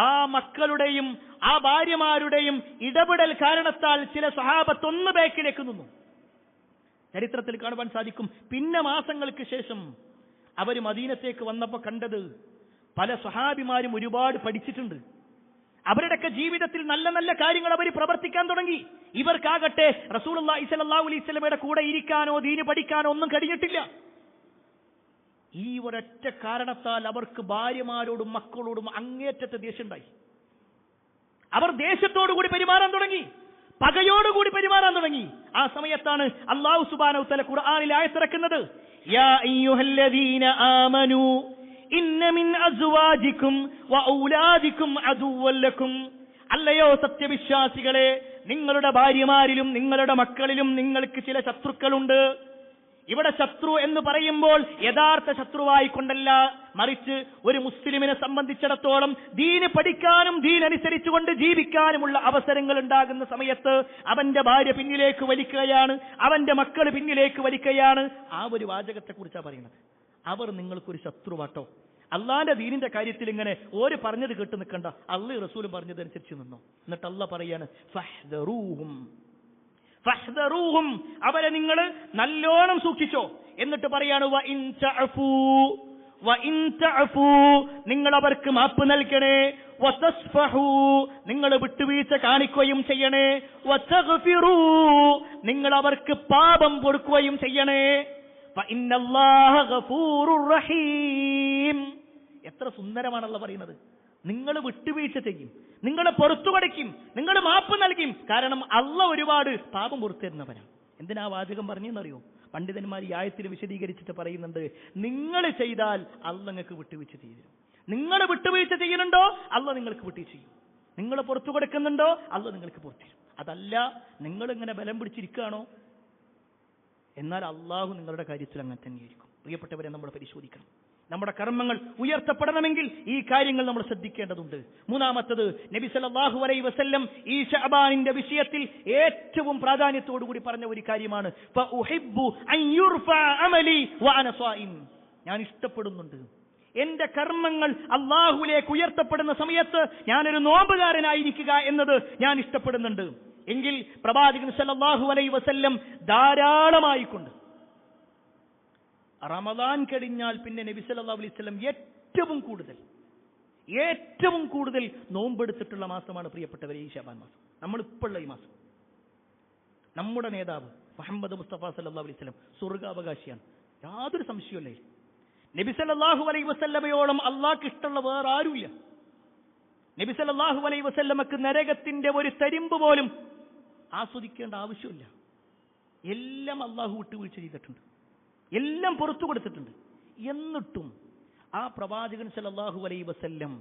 ആ മക്കളുടെയും ആ ഭാര്യമാരുടെയും ഇടപെടൽ കാരണത്താൽ ചില സ്വഹാബത്ത് ഒന്ന് ബാക്കിലേക്ക് നിന്നു. ചരിത്രത്തിൽ കാണുവാൻ സാധിക്കും. പിന്നെ മാസങ്ങൾക്ക് ശേഷം അവർ മദീനത്തേക്ക് വന്നപ്പോൾ കണ്ടത് പല സ്വഹാബിമാരും ഒരുപാട് പഠിച്ചിട്ടുണ്ട്. അവരുടെയൊക്കെ ജീവിതത്തിൽ നല്ല നല്ല കാര്യങ്ങൾ അവർ പ്രവർത്തിക്കാൻ തുടങ്ങി. ഇവർക്കാകട്ടെ റസൂലുള്ളാഹി സ്വല്ലല്ലാഹു അലൈഹി വസല്ലമയുടെ കൂടെ ഇരിക്കാനോ ദീന് പഠിക്കാനോ ഒന്നും കഴിഞ്ഞിട്ടില്ല. ഈ ഒരൊറ്റ കാരണത്താൽ അവർക്ക് ഭാര്യമാരോടും മക്കളോടും അങ്ങേറ്റത്തെ ദേഷ്യമുണ്ടായി. അവർ ദേഷ്യത്തോടുകൂടി പെരുമാറാൻ തുടങ്ങി, പകയോടുകൂടി പെരുമാറാൻ തുടങ്ങി. ആ സമയത്താണ് അല്ലാഹു സുബ്ഹാനഹു വ തആല ഖുർആനിൽ ആയത്തിറക്കുന്നത്, യാ അയ്യുഹല്ലദീന ആമനൂ ഇന്ന മിൻ അസ്വാജികും വഔലാദികും അദുവ്വൻ ലക്കും. അല്ലയോ സത്യവിശ്വാസികളെ, നിങ്ങളുടെ ഭാര്യമാരിലും നിങ്ങളുടെ മക്കളിലും നിങ്ങൾക്ക് ചില ശത്രുക്കളുണ്ട്. ഇവിടെ ശത്രു എന്ന് പറയുമ്പോൾ യഥാർത്ഥ ശത്രുവായി കൊണ്ടല്ല, മറിച്ച് ഒരു മുസ്ലിമിനെ സംബന്ധിച്ചിടത്തോളം ദീന് പഠിക്കാനും ദീനനുസരിച്ചുകൊണ്ട് ജീവിക്കാനുമുള്ള അവസരങ്ങൾ ഉണ്ടാകുന്ന സമയത്ത് അവന്റെ ഭാര്യ പിന്നിലേക്ക് വലിക്കുകയാണ്, അവന്റെ മക്കൾ പിന്നിലേക്ക് വലിക്കുകയാണ്. ആ ഒരു വാചകത്തെ കുറിച്ചാണ് പറയുന്നത്. അവർ നിങ്ങൾക്കൊരു ശത്രുവാട്ടോ. അള്ളാന്റെ ദീനിന്റെ കാര്യത്തിൽ ഇങ്ങനെ ഓര് പറഞ്ഞത് കേട്ട് നിൽക്കണ്ട, അള്ളാഹും റസൂലും പറഞ്ഞതനുസരിച്ച് നിന്നോ. എന്നിട്ട് അള്ളാഹ് പറയാണ്, ഫഹ്ദറൂഹും, അവരെ നിങ്ങൾ നല്ലോണം സൂക്ഷിച്ചോ. എന്നിട്ട് പറയാണ്, നിങ്ങൾ അവർക്ക് മാപ്പ് നൽകണേ, വതസ്ഫഹു, നിങ്ങൾ വിട്ടുവീഴ്ച കാണിക്കുകയും ചെയ്യണേ, വതഗ്ഫിറൂ, നിങ്ങൾ അവർക്ക് പാപം പൊറുക്കുകയും ചെയ്യണേ. ഫഇന്നല്ലാഹ ഗഫൂറുർ റഹീം. എത്ര സുന്ദരമാണല്ലോ പറയുന്നത്. നിങ്ങൾ വിട്ടുവീഴ്ച ചെയ്യും, നിങ്ങൾ പുറത്തു കൊടുക്കും, നിങ്ങൾ മാപ്പ് നൽകും. കാരണം അള്ളാഹ് ഒരുപാട് പാപം പുറത്തു തരുന്നവരാണ്. എന്തിനാ വാചകം പറഞ്ഞെന്നറിയോ? പണ്ഡിതന്മാർ ഈ ആയത്തിൽ വിശദീകരിച്ചിട്ട് പറയുന്നുണ്ട്, നിങ്ങൾ ചെയ്താൽ അള്ളാഹ് നിങ്ങൾക്ക് വിട്ടുവീഴ്ച ചെയ്യും. നിങ്ങൾ വിട്ടുവീഴ്ച ചെയ്യുന്നുണ്ടോ, അള്ളാഹ് നിങ്ങൾക്ക് വിട്ടുവീഴ്ച ചെയ്യും. നിങ്ങൾ പുറത്തു കൊടുക്കുന്നുണ്ടോ, അള്ളാഹ് നിങ്ങൾക്ക് പുറത്തു തരും. അതല്ല നിങ്ങൾ ഇങ്ങനെ ബലം പിടിച്ചിരിക്കുകയാണോ, എന്നാൽ അള്ളാഹു നിങ്ങളുടെ കാര്യത്തിൽ അങ്ങനെ തന്നെയായിരിക്കും. പ്രിയപ്പെട്ടവരെ, നമ്മൾ പരിശോധിക്കണം. നമ്മുടെ കർമ്മങ്ങൾ ഉയർത്തപ്പെടണമെങ്കിൽ ഈ കാര്യങ്ങൾ നമ്മൾ ശ്രദ്ധിക്കേണ്ടതുണ്ട്. മൂന്നാമത്തത്, നബി സല്ലല്ലാഹു അലൈഹി വസല്ലം ഈ ശഅബാനിന്റെ വിഷയത്തിൽ ഏറ്റവും പ്രാധാന്യത്തോടു കൂടി പറഞ്ഞ ഒരു കാര്യമാണ്, ഫഉഹിബ്ബു അൻ യുർഫഅ അമലി വഅന സ്വായിം. ഞാൻ ഇഷ്ടപ്പെടുന്നുണ്ട് എന്റെ കർമ്മങ്ങൾ അള്ളാഹുവിലേക്ക് ഉയർത്തപ്പെടുന്ന സമയത്ത് ഞാനൊരു നോമ്പുകാരനായിരിക്കുക എന്നത് ഞാൻ ഇഷ്ടപ്പെടുന്നുണ്ട്. എങ്കിൽ പ്രവാചകൻ സല്ലല്ലാഹു അലൈഹി വസല്ലം ധാരാളമായിക്കൊണ്ട് റമദാൻ കഴിഞ്ഞാൽ പിന്നെ നബി സല്ലല്ലാഹു അലൈഹി വസല്ലം ഏറ്റവും കൂടുതൽ നോമ്പെടുത്തിട്ടുള്ള മാസമാണ് പ്രിയപ്പെട്ടവരെ ഈ ശഅബാൻ മാസം. നമ്മളിപ്പോൾ ഈ മാസം നമ്മുടെ നേതാവ് മുഹമ്മദ് മുസ്തഫ സല്ലല്ലാഹു അലൈഹി വസല്ലം സ്വർഗ്ഗാവകാശിയാണ്, യാതൊരു സംശയമില്ല. നബി സല്ലല്ലാഹു അലൈഹി വസല്ലമയോളം അള്ളാഹ്ക്ക് ഇഷ്ടമുള്ള വേറെ ആരുമില്ല. നബി സല്ലല്ലാഹു അലൈഹി വസല്ലമക്ക് നരകത്തിന്റെ ഒരു തരിമ്പ് പോലും ആസ്വദിക്കേണ്ട ആവശ്യമില്ല. എല്ലാം അള്ളാഹു വിട്ടുവീഴ്ച ചെയ്തിട്ടുണ്ട്, എല്ലാം പുറത്തു കൊടുത്തിട്ടുണ്ട്. എന്നിട്ടും ആ പ്രവാചകൻ സല്ലല്ലാഹു അലൈഹി വസല്ലം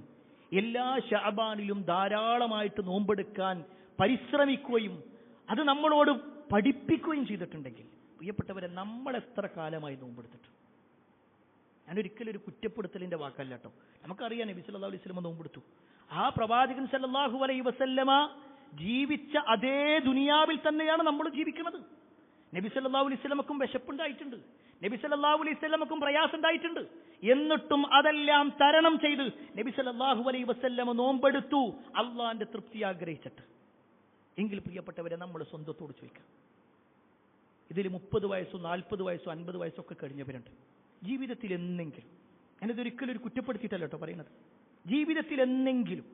എല്ലാ ശഅബാനിലും ധാരാളമായിട്ട് നോമ്പെടുക്കാൻ പരിശ്രമിക്കുകയും അത് നമ്മളോട് പഠിപ്പിക്കുകയും ചെയ്തിട്ടുണ്ടെങ്കിൽ, പ്രിയപ്പെട്ടവരെ, നമ്മൾ എത്ര കാലമായി നോമ്പെടുത്തിട്ടുണ്ട്? ഞാനൊരിക്കലും ഒരു കുറ്റപ്പെടുത്തലിന്റെ വാക്കല്ല കേട്ടോ. നമുക്കറിയാം നബി സല്ലല്ലാഹു അലൈഹി വസല്ലം നോമ്പെടുത്തു. ആ പ്രവാചകൻ സല്ലല്ലാഹു അലൈഹി വസല്ലമ ജീവിച്ച അതേ ദുനിയാവിൽ തന്നെയാണ് നമ്മൾ ജീവിക്കുന്നത്. നബി സല്ലല്ലാഹു അലൈഹി വസല്ലമക്കും വിശപ്പുണ്ടായിട്ടുണ്ട്, നബി സല്ലല്ലാഹു അലൈഹി വസല്ലമക്കും പ്രയാസം ഉണ്ടായിട്ടുണ്ട്. എന്നിട്ടും അതെല്ലാം തരണം ചെയ്ത് നബി സല്ലല്ലാഹു അലൈഹി വസല്ലമ നോമ്പെടുത്തു, അള്ളാന്റെ തൃപ്തി ആഗ്രഹിച്ചിട്ട്. എങ്കിൽ പ്രിയപ്പെട്ടവരെ, നമ്മൾ സ്വന്തത്തോട് ചോദിക്കാം. ഇതിൽ 30 വയസ്സോ 40 വയസ്സോ 50 വയസ്സോ ഒക്കെ കഴിഞ്ഞവരുണ്ട്. ജീവിതത്തിൽ എന്നെങ്കിലും, ഞാനിതൊരിക്കലും ഒരു കുറ്റപ്പെടുത്തിയിട്ടല്ല കേട്ടോ പറയുന്നത്, ജീവിതത്തിൽ എന്നെങ്കിലും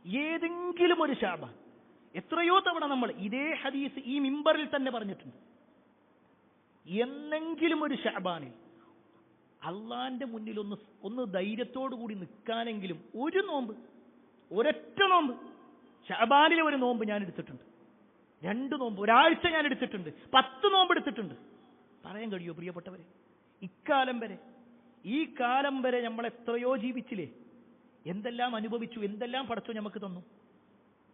ഏതെങ്കിലും ഒരു ശഅബാൻ, എത്രയോ തവണ നമ്മൾ ഇതേ ഹദീസ് ഈ മിമ്പറിൽ തന്നെ പറഞ്ഞിട്ടുണ്ട്, എന്നെങ്കിലും ഒരു ശഅബാനിൽ അള്ളാന്റെ മുന്നിൽ ഒന്ന് ധൈര്യത്തോടു കൂടി നിൽക്കാനെങ്കിലും ഒരു നോമ്പ്, ഒരൊറ്റ നോമ്പ്, ശഅബാനിലെ ഒരു നോമ്പ് ഞാൻ എടുത്തിട്ടുണ്ട്, 2 നോമ്പ് ഒരാഴ്ച ഞാൻ എടുത്തിട്ടുണ്ട്, 10 നോമ്പ് എടുത്തിട്ടുണ്ട്. പറയാൻ കഴിയുമോ പ്രിയപ്പെട്ടവരെ? ഈ കാലം വരെ നമ്മൾ എത്രയോ ജീവിച്ചില്ലേ, എന്തെല്ലാം അനുഭവിച്ചു, എന്തെല്ലാം പടച്ചോ നമുക്ക് തന്നു.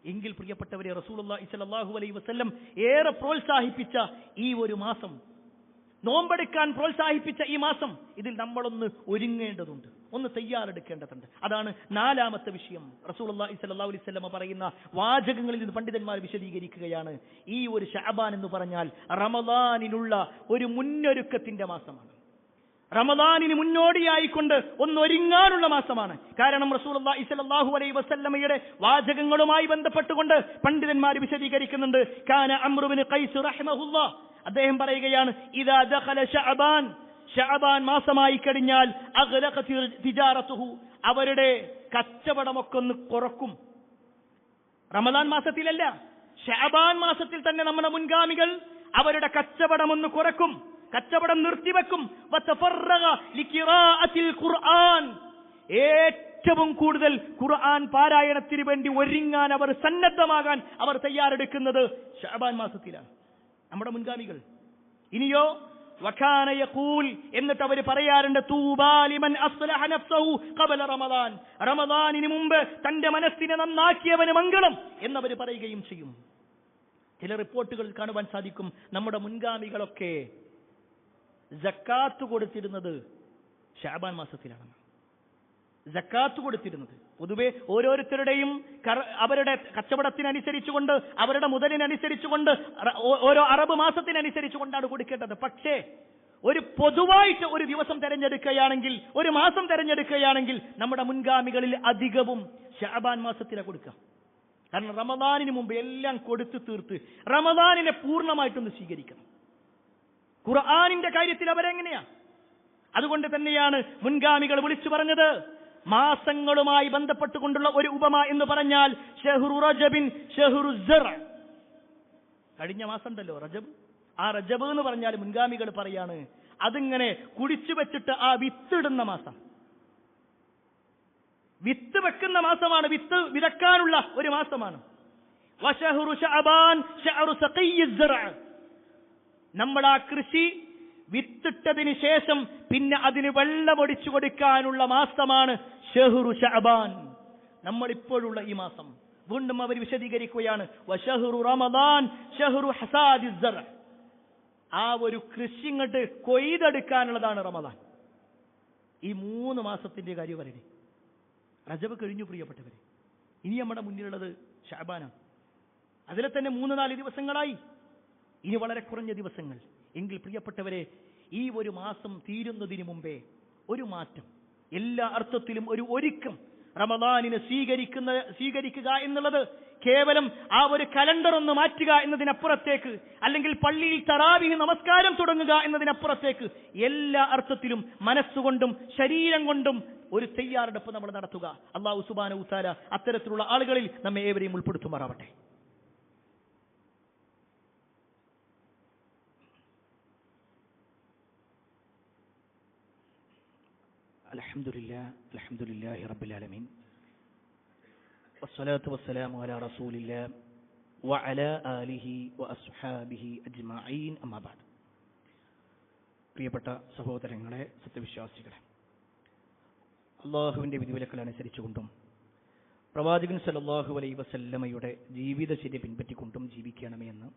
എങ്കിൽ പ്രിയപ്പെട്ടവരെ, റസൂലുള്ളാഹി സ്വല്ലല്ലാഹു അലൈഹി വസല്ലം ഏറെ പ്രോത്സാഹിപ്പിച്ച ഈ ഒരു മാസം നോമ്പെടുക്കാൻ പ്രോത്സാഹിപ്പിച്ച ഈ മാസം ഇതിൽ നമ്മളൊന്ന് ഒരുങ്ങേണ്ടതുണ്ട്, ഒന്ന് തയ്യാറെടുക്കേണ്ടതുണ്ട്. അതാണ് 4ാമത്തെ വിഷയം. റസൂലുള്ളാഹി സ്വല്ലല്ലാഹു അലൈഹി വസല്ലം പറയുന്ന വാചകങ്ങളിൽ നിന്ന് പണ്ഡിതന്മാർ വിശദീകരിക്കുകയാണ്, ഈ ഒരു ശഅബാൻ എന്ന് പറഞ്ഞാൽ റമദാനിനുള്ള ഒരു മുന്നൊരുക്കത്തിന്റെ മാസമാണ്. റമദാനിന് മുന്നോടിയായിക്കൊണ്ട് ഒന്നൊരുങ്ങാനുള്ള മാസമാണ്. കാരണം റസൂലുള്ളാഹി സ്വല്ലല്ലാഹു അലൈഹി വസല്ലമയുടെ വാചകങ്ങളുമായി ബന്ധപ്പെട്ടുകൊണ്ട് പണ്ഡിതന്മാർ വിശദീകരിക്കുന്നുണ്ട്. കാന അംറു ഇബ്നു ഖൈസ് റഹിമഹുല്ലാഹ്, അദ്ദേഹം പറയുകയാണ്, ഇദാ ദഖല ശഅബാൻ, ശഅബാൻ മാസമായി കഴിഞ്ഞാൽ അഗ്ലഖത് തിജാറതുഹു, അവരുടെ കച്ചവടമൊക്കെ ഒന്ന് കുറക്കും. റമദാൻ മാസത്തിലല്ല, ശഅബാൻ മാസത്തിൽ തന്നെ നമ്മുടെ മുൻഗാമികൾ അവരുടെ കച്ചവടം ഒന്ന് കുറക്കും, കച്ചവടം നിർത്തിവെക്കും. വതഫറഗ ലിഖിറാഅത്തിൽ ഖുർആൻ, ഏറ്റവും കൂടുതൽ ഖുർആൻ പാരായണത്തിന് വേണ്ടി ഒരുങ്ങാൻ അവർ സന്നദ്ധമാകാൻ അവർ തയ്യാറെടുക്കുന്നത് ശഅബാൻ മാസത്തിലാണ് നമ്മുടെ മുൻഗാമികൾ. ഇനിയോ വകാന യഖൂൽ, എന്നിട്ട് അവർ പറയാറുണ്ട്, തൂബാ ലിമൻ അസ്ലഹ നഫ്സഹു ഖബല റമദാൻ, റമദാനിന് മുമ്പ് തന്റെ മനസ്സിനെ നന്നാക്കിയവന് മംഗളം എന്നവർ പറയുകയും ചെയ്യും. ചില റിപ്പോർട്ടുകൾ കാണുവാൻ സാധിക്കും, നമ്മുടെ മുൻഗാമികളൊക്കെ സക്കാത്ത് കൊടുത്തിരുന്നത് ശഅബാൻ മാസത്തിലാണ്. സക്കാത്ത് കൊടുത്തിരുന്നത് പൊതുവെ ഓരോരുത്തരുടെയും അവരുടെ കച്ചവടത്തിനനുസരിച്ചുകൊണ്ട്, അവരുടെ മുതലിനനുസരിച്ചുകൊണ്ട്, ഓരോ അറബ് മാസത്തിനനുസരിച്ചുകൊണ്ടാണ് കൊടുക്കേണ്ടത്. പക്ഷേ ഒരു പൊതുവായിട്ട് ഒരു ദിവസം തെരഞ്ഞെടുക്കുകയാണെങ്കിൽ, ഒരു മാസം തെരഞ്ഞെടുക്കുകയാണെങ്കിൽ നമ്മുടെ മുൻഗാമികളിൽ അധികവും ശഅബാൻ മാസത്തിലാണ് കൊടുക്കുക. കാരണം റമദാനിന് മുമ്പ് എല്ലാം കൊടുത്തു തീർത്ത് റമദാനിനെ പൂർണ്ണമായിട്ടൊന്ന് സ്വീകരിക്കണം. ഖുർആനിന്റെ കാര്യത്തിൽ അവരെങ്ങനെയാ? അതുകൊണ്ട് തന്നെയാണ് മുൻഗാമികൾ വിളിച്ചു പറഞ്ഞത്, മാസങ്ങളുമായി ബന്ധപ്പെട്ടുകൊണ്ടുള്ള ഒരു ഉപമ എന്ന് പറഞ്ഞാൽ ഷഹ്റു റജബിൻ ഷഹ്റു സറ. കഴിഞ്ഞ മാസം ഉണ്ടല്ലോ റജബ്, ആ റജബ് എന്ന് പറഞ്ഞാൽ മുൻഗാമികൾ പറയാണ്, അതിങ്ങനെ കുടിച്ചു വെച്ചിട്ട് ആ വിത്തിടുന്ന മാസം, വിത്ത് വെക്കുന്ന മാസമാണ്, വിത്ത് വിതക്കാനുള്ള ഒരു മാസമാണ്. വശഹ്റു ശഅബാൻ ശഅറു സഖിയ്യിസ് സറ, നമ്മൾ ആ കൃഷി വിത്തിട്ടതിന് ശേഷം പിന്നെ അതിന് വെള്ളമൊടിച്ചു കൊടുക്കാനുള്ള മാസമാണ് ഷഹ്റു ശഅബാൻ, നമ്മളിപ്പോഴുള്ള ഈ മാസം. വീണ്ടും അവർ വിശദീകരിക്കുകയാണ്, വശഹ്റു റമദാൻ ഷഹ്റു ഹസാദിസ് സറ, ആ ഒരു കൃഷി ഇങ്ങോട്ട് കൊയ്തെടുക്കാനുള്ളതാണ് റമദാൻ. ഈ 3 മാസത്തിന്റെ കാര്യം പറയണേ. റജബ് കഴിഞ്ഞു പ്രിയപ്പെട്ടവരെ, ഇനി നമ്മുടെ മുന്നിലുള്ളത് ശഅബാനാണ്. അതിലെ തന്നെ 3-4 ദിവസങ്ങളായി, ഇനി വളരെ കുറഞ്ഞ ദിവസങ്ങൾ. എങ്കിൽ പ്രിയപ്പെട്ടവരെ, ഈ ഒരു മാസം തീരുന്നതിന് മുമ്പേ ഒരു മാറ്റം, എല്ലാ അർത്ഥത്തിലും ഒരു ഒരുക്കം. റമദാനിനെ സ്വീകരിക്കുക എന്നുള്ളത് കേവലം ആ ഒരു കലണ്ടർ ഒന്ന് മാറ്റുക എന്നതിനപ്പുറത്തേക്ക്, അല്ലെങ്കിൽ പള്ളിയിൽ തറാവീഹ് നമസ്കാരം തുടങ്ങുക എന്നതിനപ്പുറത്തേക്ക് എല്ലാ അർത്ഥത്തിലും മനസ്സുകൊണ്ടും ശരീരം കൊണ്ടും ഒരു തയ്യാറെടുപ്പ് നമ്മൾ നടത്തുക. അല്ലാഹു സുബ്ഹാനഹു വ തആല അത്തരത്തിലുള്ള ആളുകളിൽ നമ്മെ ഏവരെയും ഉൾപ്പെടുത്തുമാറാവട്ടെ. അൽഹംദുലില്ലാഹി റബ്ബിൽ ആലമീൻ, വസ്സലാത്തു വസ്സലാമു അലാ റസൂലില്ലാഹ് വഅലാ ആലിഹി വഅസ്ഹാബിഹി അജ്മഈൻ, അമ്മാ ബഅദ്. പ്രിയപ്പെട്ട സഹോദരങ്ങളെ, സത്യവിശ്വാസികളെ, അള്ളാഹുവിൻ്റെ വിധിവിലക്കുകൾ അനുസരിച്ചുകൊണ്ടും പ്രവാചകൻ സല്ലല്ലാഹു അലൈഹി വസല്ലമയുടെ ജീവിതചര്യ പിൻപറ്റിക്കൊണ്ടും ജീവിക്കണമേ എന്ന്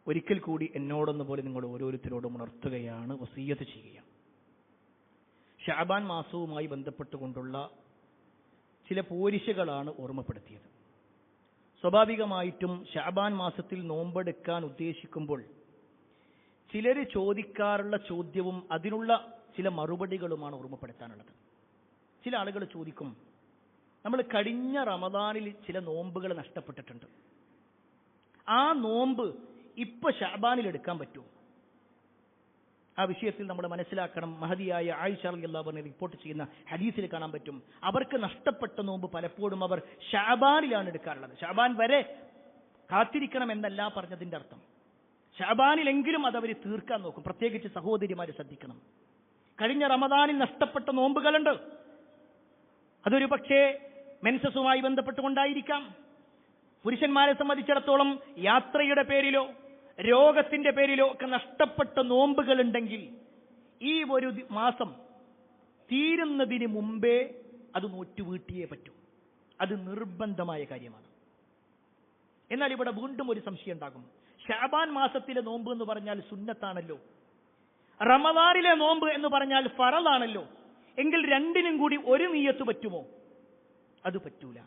ഒരിക്കൽ കൂടി എന്നോടൊന്നുപോലെ നിങ്ങൾ ഓരോരുത്തരോടും ഉണർത്തുകയാണ്, വസിയ്യത്ത് ചെയ്യുകയാണ്. ശഅബാൻ മാസവുമായി ബന്ധപ്പെട്ടുകൊണ്ടുള്ള ചില പോരിശകളാണ് ഓർമ്മപ്പെടുത്തിയത്. സ്വാഭാവികമായിട്ടും ശഅബാൻ മാസത്തിൽ നോമ്പെടുക്കാൻ ഉദ്ദേശിക്കുമ്പോൾ ചിലർ ചോദിക്കാറുള്ള ചോദ്യവും അതിനുള്ള ചില മറുപടികളുമാണ് ഓർമ്മപ്പെടുത്താനുള്ളത്. ചില ആളുകൾ ചോദിക്കും, നമ്മൾ കഴിഞ്ഞ റമദാനിൽ ചില നോമ്പുകൾ നഷ്ടപ്പെട്ടിട്ടുണ്ട്, ആ നോമ്പ് ഇപ്പൊ ശഅബാനിൽ എടുക്കാൻ പറ്റുമോ? ആ വിഷയത്തിൽ നമ്മൾ മനസ്സിലാക്കണം. മഹദിയായ ആയിഷ റളിയല്ലാഹു അൻഹ റിപ്പോർട്ട് ചെയ്യുന്ന ഹദീസിൽ കാണാൻ പറ്റും, അവർക്ക് നഷ്ടപ്പെട്ട നോമ്പ് പലപ്പോഴും അവർ ശഅബാനിലാണ് എടുക്കാറുള്ളത്. ശഅബാൻ വരെ കാത്തിരിക്കണം എന്നല്ല പറഞ്ഞതിന്റെ അർത്ഥം, ശഅബാനിലെങ്കിലും അതവർ തീർക്കാൻ നോക്കും. പ്രത്യേകിച്ച് സഹോദരിമാരെ ശ്രദ്ധിക്കണം, കഴിഞ്ഞ റമദാനിൽ നഷ്ടപ്പെട്ട നോമ്പുകളുണ്ട്. അതൊരു പക്ഷേ മെൻസസുമായി ബന്ധപ്പെട്ടുകൊണ്ടായിരിക്കാം. പുരുഷന്മാരെ സംബന്ധിച്ചിടത്തോളം യാത്രയുടെ പേരിലോ രോഗത്തിന്റെ പേരിലോ ഒക്കെ നഷ്ടപ്പെട്ട നോമ്പുകളുണ്ടെങ്കിൽ ഈ ഒരു മാസം തീരുന്നതിന് മുമ്പേ അത് നോറ്റ് വീട്ടിയേ പറ്റൂ. അത് നിർബന്ധമായ കാര്യമാണ്. എന്നാൽ ഇവിടെ വീണ്ടും ഒരു സംശയം ഉണ്ടാകും. ശഅബാൻ മാസത്തിലെ നോമ്പ് എന്ന് പറഞ്ഞാൽ സുന്നത്താണല്ലോ, റമദാനിലെ നോമ്പ് എന്ന് പറഞ്ഞാൽ ഫറളാണല്ലോ, എങ്കിൽ രണ്ടിനും കൂടി ഒരു നിയ്യത്ത് പറ്റുമോ? അത് പറ്റൂല.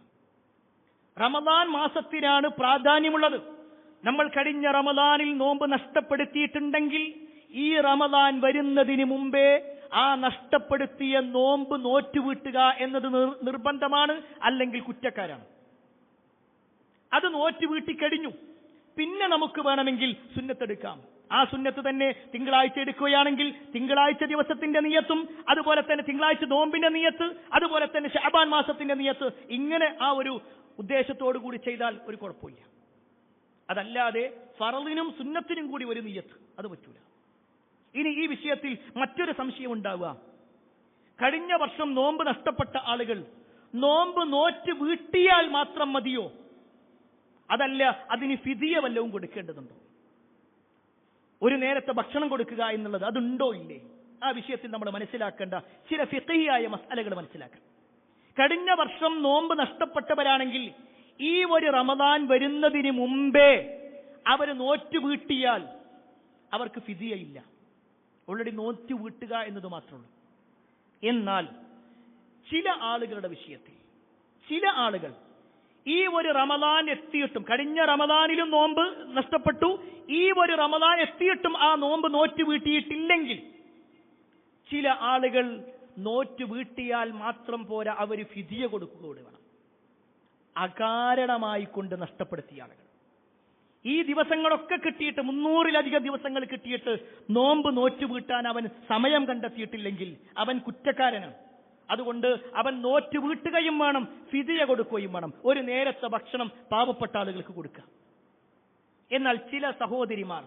റമദാൻ മാസത്തിനാണ് പ്രാധാന്യമുള്ളത്. നമ്മൾ കഴിഞ്ഞ റമദാനിൽ നോമ്പ് നഷ്ടപ്പെടുത്തിയിട്ടുണ്ടെങ്കിൽ ഈ റമദാൻ വരുന്നതിന് മുമ്പേ ആ നഷ്ടപ്പെടുത്തിയ നോമ്പ് നോറ്റുവീട്ടുക എന്നത് നിർബന്ധമാണ്, അല്ലെങ്കിൽ കുറ്റക്കാരാണ്. അത് നോറ്റുവീട്ടിക്കഴിഞ്ഞു, പിന്നെ നമുക്ക് വേണമെങ്കിൽ സുന്നത്തെടുക്കാം. ആ സുന്നത്ത് തന്നെ തിങ്കളാഴ്ച എടുക്കുകയാണെങ്കിൽ തിങ്കളാഴ്ച ദിവസത്തിന്റെ നിയത്തും, അതുപോലെ തന്നെ തിങ്കളാഴ്ച നോമ്പിന്റെ നിയത്ത്, അതുപോലെ തന്നെ ശഅബാൻ മാസത്തിന്റെ നിയത്ത്, ഇങ്ങനെ ആ ഒരു ഉദ്ദേശത്തോടു കൂടി ചെയ്താൽ ഒരു കുഴപ്പമില്ല. അതല്ലാതെ ഫറളിനും സുന്നത്തിനും കൂടി ഒരു നിയത്ത്, അത് പറ്റൂല. ഇനി ഈ വിഷയത്തിൽ മറ്റൊരു സംശയം ഉണ്ടാവുക. കഴിഞ്ഞ വർഷം നോമ്പ് നഷ്ടപ്പെട്ട ആളുകൾ നോമ്പ് നോറ്റ് വീട്ടിയാൽ മാത്രം മതിയോ? അതല്ല അതിന് ഫിദിയ വല്ലതും കൊടുക്കേണ്ടതുണ്ടോ? ഒരു നേരത്തെ ഭക്ഷണം കൊടുക്കുക എന്നുള്ളത് അതുണ്ടോ ഇല്ലേ? ആ വിഷയത്തിൽ നമ്മൾ മനസ്സിലാക്കേണ്ട ചില ഫിഖഹിയായ മസ്അലകൾ മനസ്സിലാക്കണം. കഴിഞ്ഞ വർഷം നോമ്പ് നഷ്ടപ്പെട്ടവരാണെങ്കിൽ ഈ ഒരു റമദാൻ വരുന്നതിന് മുമ്പേ അവർ നോറ്റ് വീട്ടിയാൽ അവർക്ക് ഫിദിയ ഇല്ല, ഓൾറെഡി നോറ്റ് വീട്ടുക എന്നത് മാത്രമേ ഉള്ളൂ. എന്നാൽ ചില ആളുകളുടെ വിഷയത്തിൽ ചില ആളുകൾ ഈ ഒരു റമദാൻ എത്തിയിട്ടും, കഴിഞ്ഞ റമദാനിലും നോമ്പ് നഷ്ടപ്പെട്ടു, ഈ ഒരു റമദാൻ എത്തിയിട്ടും ആ നോമ്പ് നോറ്റ് വീട്ടിയിട്ടില്ലെങ്കിൽ ചില ആളുകൾ നോറ്റ് വീട്ടിയാൽ മാത്രം പോരാ, അവർ ഫിദിയ കൊടുക്കുക കൂടി വേണം. അകാരണമായി കൊണ്ട് നഷ്ടപ്പെടുത്തിയ ആളുകൾ ഈ ദിവസങ്ങളൊക്കെ കിട്ടിയിട്ട് 300-ലധികം ദിവസങ്ങൾ കിട്ടിയിട്ട് നോമ്പ് നോറ്റ് വീട്ടാൻ അവൻ സമയം കണ്ടെത്തിയിട്ടില്ലെങ്കിൽ അവൻ കുറ്റക്കാരനാണ്. അതുകൊണ്ട് അവൻ നോറ്റ് വീട്ടുകയും വേണം, ഫിദിയ കൊടുക്കുകയും വേണം. ഒരു നേരത്തെ ഭക്ഷണം പാവപ്പെട്ട ആളുകൾക്ക് കൊടുക്കുക. എന്നാൽ ചില സഹോദരിമാർ,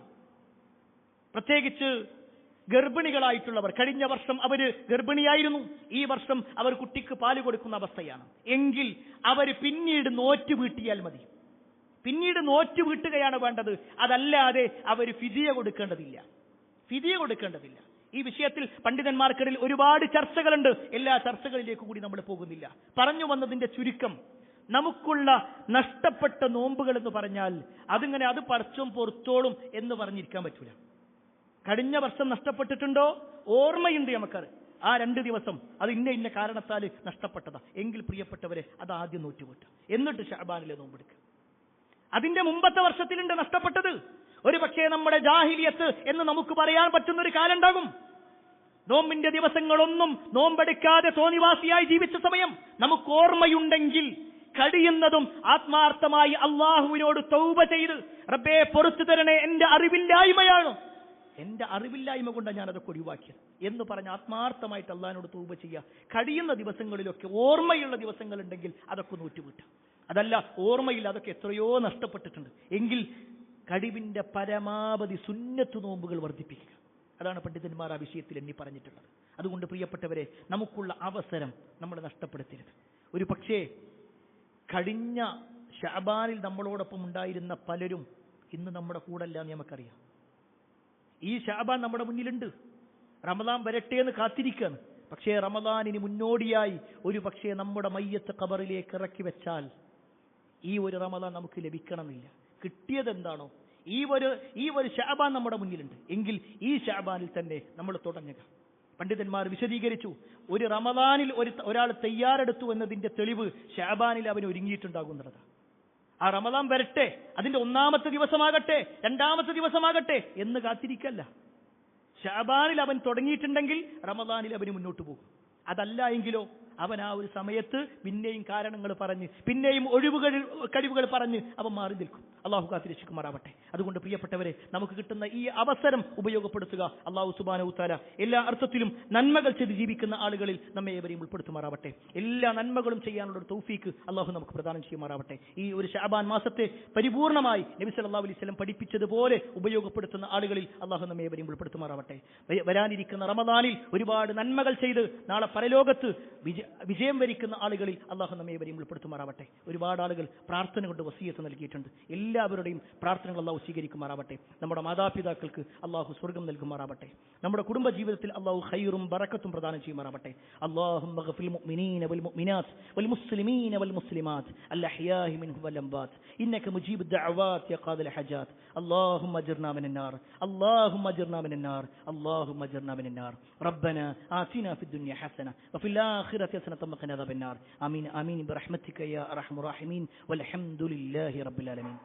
പ്രത്യേകിച്ച് ഗർഭിണികളായിട്ടുള്ളവർ, കഴിഞ്ഞ വർഷം അവര് ഗർഭിണിയായിരുന്നു, ഈ വർഷം അവർ കുട്ടിക്ക് പാല് കൊടുക്കുന്ന അവസ്ഥയാണ് എങ്കിൽ അവർ പിന്നീട് നോറ്റ് വീട്ടിയാൽ മതി. പിന്നീട് നോറ്റ് വീട്ടുകയാണ് വേണ്ടത്, അതല്ലാതെ അവർ ഫിദിയ കൊടുക്കേണ്ടതില്ല. ഫിദിയ കൊടുക്കേണ്ടതില്ല. ഈ വിഷയത്തിൽ പണ്ഡിതന്മാർക്കിടയിൽ ഒരുപാട് ചർച്ചകളുണ്ട്. എല്ലാ ചർച്ചകളിലേക്ക് കൂടി നമ്മൾ പോകുന്നില്ല. പറഞ്ഞു വന്നതിന്റെ ചുരുക്കം, നമുക്കുള്ള നഷ്ടപ്പെട്ട നോമ്പുകൾ എന്ന് പറഞ്ഞാൽ അതിങ്ങനെ അത് പറിച്ചും പൊറത്തോളും എന്ന് പറഞ്ഞിരിക്കാൻ പറ്റൂല. കഴിഞ്ഞ വർഷം നഷ്ടപ്പെട്ടിട്ടുണ്ടോ? ഓർമ്മയുണ്ട് നമുക്കത്. ആ 2 ദിവസം അത് ഇന്ന കാരണത്താൽ നഷ്ടപ്പെട്ടതാ എങ്കിൽ പ്രിയപ്പെട്ടവരെ അത് ആദ്യം നോറ്റുപോറ്റ, എന്നിട്ട് ശഅബാനിലെ നോമ്പെടുക്കുക. അതിന്റെ മുമ്പത്തെ വർഷത്തിലുണ്ട് നഷ്ടപ്പെട്ടത്. ഒരു പക്ഷേ നമ്മുടെ ജാഹിലിയത്ത് എന്ന് നമുക്ക് പറയാൻ പറ്റുന്ന ഒരു കാലം ഉണ്ടാകും. നോമ്പിന്റെ ദിവസങ്ങളൊന്നും നോമ്പെടുക്കാതെ തോന്നിവാസിയായി ജീവിച്ച സമയം നമുക്ക് ഓർമ്മയുണ്ടെങ്കിൽ കഴിയുന്നതും ആത്മാർത്ഥമായി അള്ളാഹുവിനോട് തൗബ ചെയ്ത്, റബ്ബേ പൊറുത്തു തരണേ, എന്റെ അറിവില്ലായ്മയാണ്, എന്റെ അറിവില്ലായ്മ കൊണ്ടാണ് ഞാനതൊക്കെ ഒഴിവാക്കിയത് എന്ന് പറഞ്ഞ് ആത്മാർത്ഥമായിട്ട് അള്ളാഹിനോട് തൗബ ചെയ്യുക. കഴിയുന്ന ദിവസങ്ങളിലൊക്കെ ഓർമ്മയുള്ള ദിവസങ്ങളുണ്ടെങ്കിൽ അതൊക്കെ നോറ്റുവിട്ടാം. അതല്ല ഓർമ്മയില്ല, അതൊക്കെ എത്രയോ നഷ്ടപ്പെട്ടിട്ടുണ്ട് എങ്കിൽ കഴിവിന്റെ പരമാവധി സുന്നത്ത് നോമ്പുകൾ വർദ്ധിപ്പിക്കുക. അതാണ് പണ്ഡിതന്മാർ ആ വിഷയത്തിൽ എണ്ണി പറഞ്ഞിട്ടുള്ളത്. അതുകൊണ്ട് പ്രിയപ്പെട്ടവരെ, നമുക്കുള്ള അവസരം നമ്മൾ നഷ്ടപ്പെടുത്തരുത്. ഒരു പക്ഷേ കഴിഞ്ഞ ശഅബാനിൽ നമ്മളോടൊപ്പം ഉണ്ടായിരുന്ന പലരും ഇന്ന് നമ്മുടെ കൂടല്ല എന്ന് നമുക്കറിയാം. ഈ ശഅബാൻ നമ്മുടെ മുന്നിലുണ്ട്, റമദാൻ വരട്ടെ എന്ന് കാത്തിരിക്കുകയാണ്. പക്ഷേ റമദാനിന് മുന്നോടിയായി ഒരു പക്ഷേ നമ്മുടെ മയ്യത്ത് ഖബറിലേക്ക് ഇറക്കി വെച്ചാൽ ഈ ഒരു റമദാൻ നമുക്ക് ലഭിക്കണമെന്നില്ല. കിട്ടിയത് എന്താണോ ഈ ഒരു ശഅബാൻ നമ്മുടെ മുന്നിലുണ്ട് എങ്കിൽ ഈ ശഅബാനിൽ തന്നെ നമ്മൾ തുടങ്ങുക. പണ്ഡിതന്മാർ വിശദീകരിച്ചു, ഒരു റമദാനിൽ ഒരാൾ തയ്യാറെടുത്തു എന്നതിന്റെ തെളിവ് ശഅബാനിൽ അവൻ ഒരുങ്ങിയിട്ടുണ്ടാകുന്നതാണ്. ആ റമദാൻ വരട്ടെ, അതിന്റെ 1-ാമത്തെ ദിവസമാകട്ടെ 2-ാമത്തെ ദിവസമാകട്ടെ എന്ന് കാത്തിരിക്കല്ല. ശഅബാനിൽ അവൻ തുടങ്ങിയിട്ടുണ്ടെങ്കിൽ റമദാനിൽ അവന് മുന്നോട്ട് പോകും. അതല്ല എങ്കിലോ അവൻ ആ ഒരു സമയത്ത് പിന്നെയും കാരണങ്ങൾ പറഞ്ഞ്, പിന്നെയും കഴിവുകൾ പറഞ്ഞ് അവൻ മാറി നിൽക്കും. അള്ളാഹു കാത്തിരക്ഷിക്കുമാറാവട്ടെ. അതുകൊണ്ട് പ്രിയപ്പെട്ടവരെ, നമുക്ക് കിട്ടുന്ന ഈ അവസരം ഉപയോഗപ്പെടുത്തുക. അള്ളാഹു സുബ്ഹാനഹു വ തആല എല്ലാ അർത്ഥത്തിലും നന്മകൾ ചെയ്ത് ജീവിക്കുന്ന ആളുകളിൽ നമ്മെ ഏവരെയും ഉൾപ്പെടുത്തുമാറാവട്ടെ. എല്ലാ നന്മകളും ചെയ്യാനുള്ള ഒരു തൗഫീക്ക് അള്ളാഹു നമുക്ക് പ്രദാനം ചെയ്യുമാറാവട്ടെ. ഈ ഒരു ശഅബാൻ മാസത്തെ പരിപൂർണമായി നബി സല്ലല്ലാഹു അലൈഹി വസല്ലം പഠിപ്പിച്ചതുപോലെ ഉപയോഗപ്പെടുത്തുന്ന ആളുകളിൽ അള്ളാഹു നമ്മെ ഏവരെയും ഉൾപ്പെടുത്തുമാറാവട്ടെ. വരാനിരിക്കുന്ന റമദാനിൽ ഒരുപാട് നന്മകൾ ചെയ്ത് നാളെ പരലോകത്ത് വിജയം വരിക്കുന്ന ആളുകളിൽ അള്ളാഹു നമ്മെ വരെയും ഉൾപ്പെടുത്തുമാറാവട്ടെ. ഒരുപാട് ആളുകൾ പ്രാർത്ഥന കൊണ്ട് വസിയത്ത് നൽകിയിട്ടുണ്ട്. എല്ലാവരുടെയും പ്രാർത്ഥനകൾ അള്ളാഹു സ്വീകരിക്കുമാറാവട്ടെ. നമ്മുടെ മാതാപിതാക്കൾക്ക് അള്ളാഹു സ്വർഗം നൽകുമാറാവട്ടെ. നമ്മുടെ കുടുംബ ജീവിതത്തിൽ അള്ളാഹു ഖൈറും ബറക്കത്തും പ്രദാനം ചെയ്യുമാറാവട്ടെ. അല്ലാഹുമ്മ ഗ്ഫിർ മുഅ്മിനീന വൽ മുഅ്മിനാത്ത് വൽ മുസ്ലിമീന വൽ മുസ്ലിമാത്ത് അൽഅഹ്യാഇ മിൻഹും വൽ അംവാത്ത് ഇന്നക മുജീബുദ് ദഅവാത് യാ ഖാദിൽ ഹജാത്ത്. അല്ലാഹുമ്മ അജിർനാ മിനൻ നാർ അല്ലാഹുമ്മ അജിർനാ മിനൻ നാർ അല്ലാഹുമ്മ അജിർനാ മിനൻ നാർ. റബ്ബനാ ആതിനാ ഫിദ് ദുനിയ ഹസന വഫിൽ ആഖിറതി ഹസനത വഖിനാ അദാബന്നാർ. ആമീൻ ആമീൻ ബിറഹ്മതിക യാ അർഹമർ റഹീമീൻ വൽഹംദുലില്ലാഹി റബ്ബിൽ ആലമീൻ.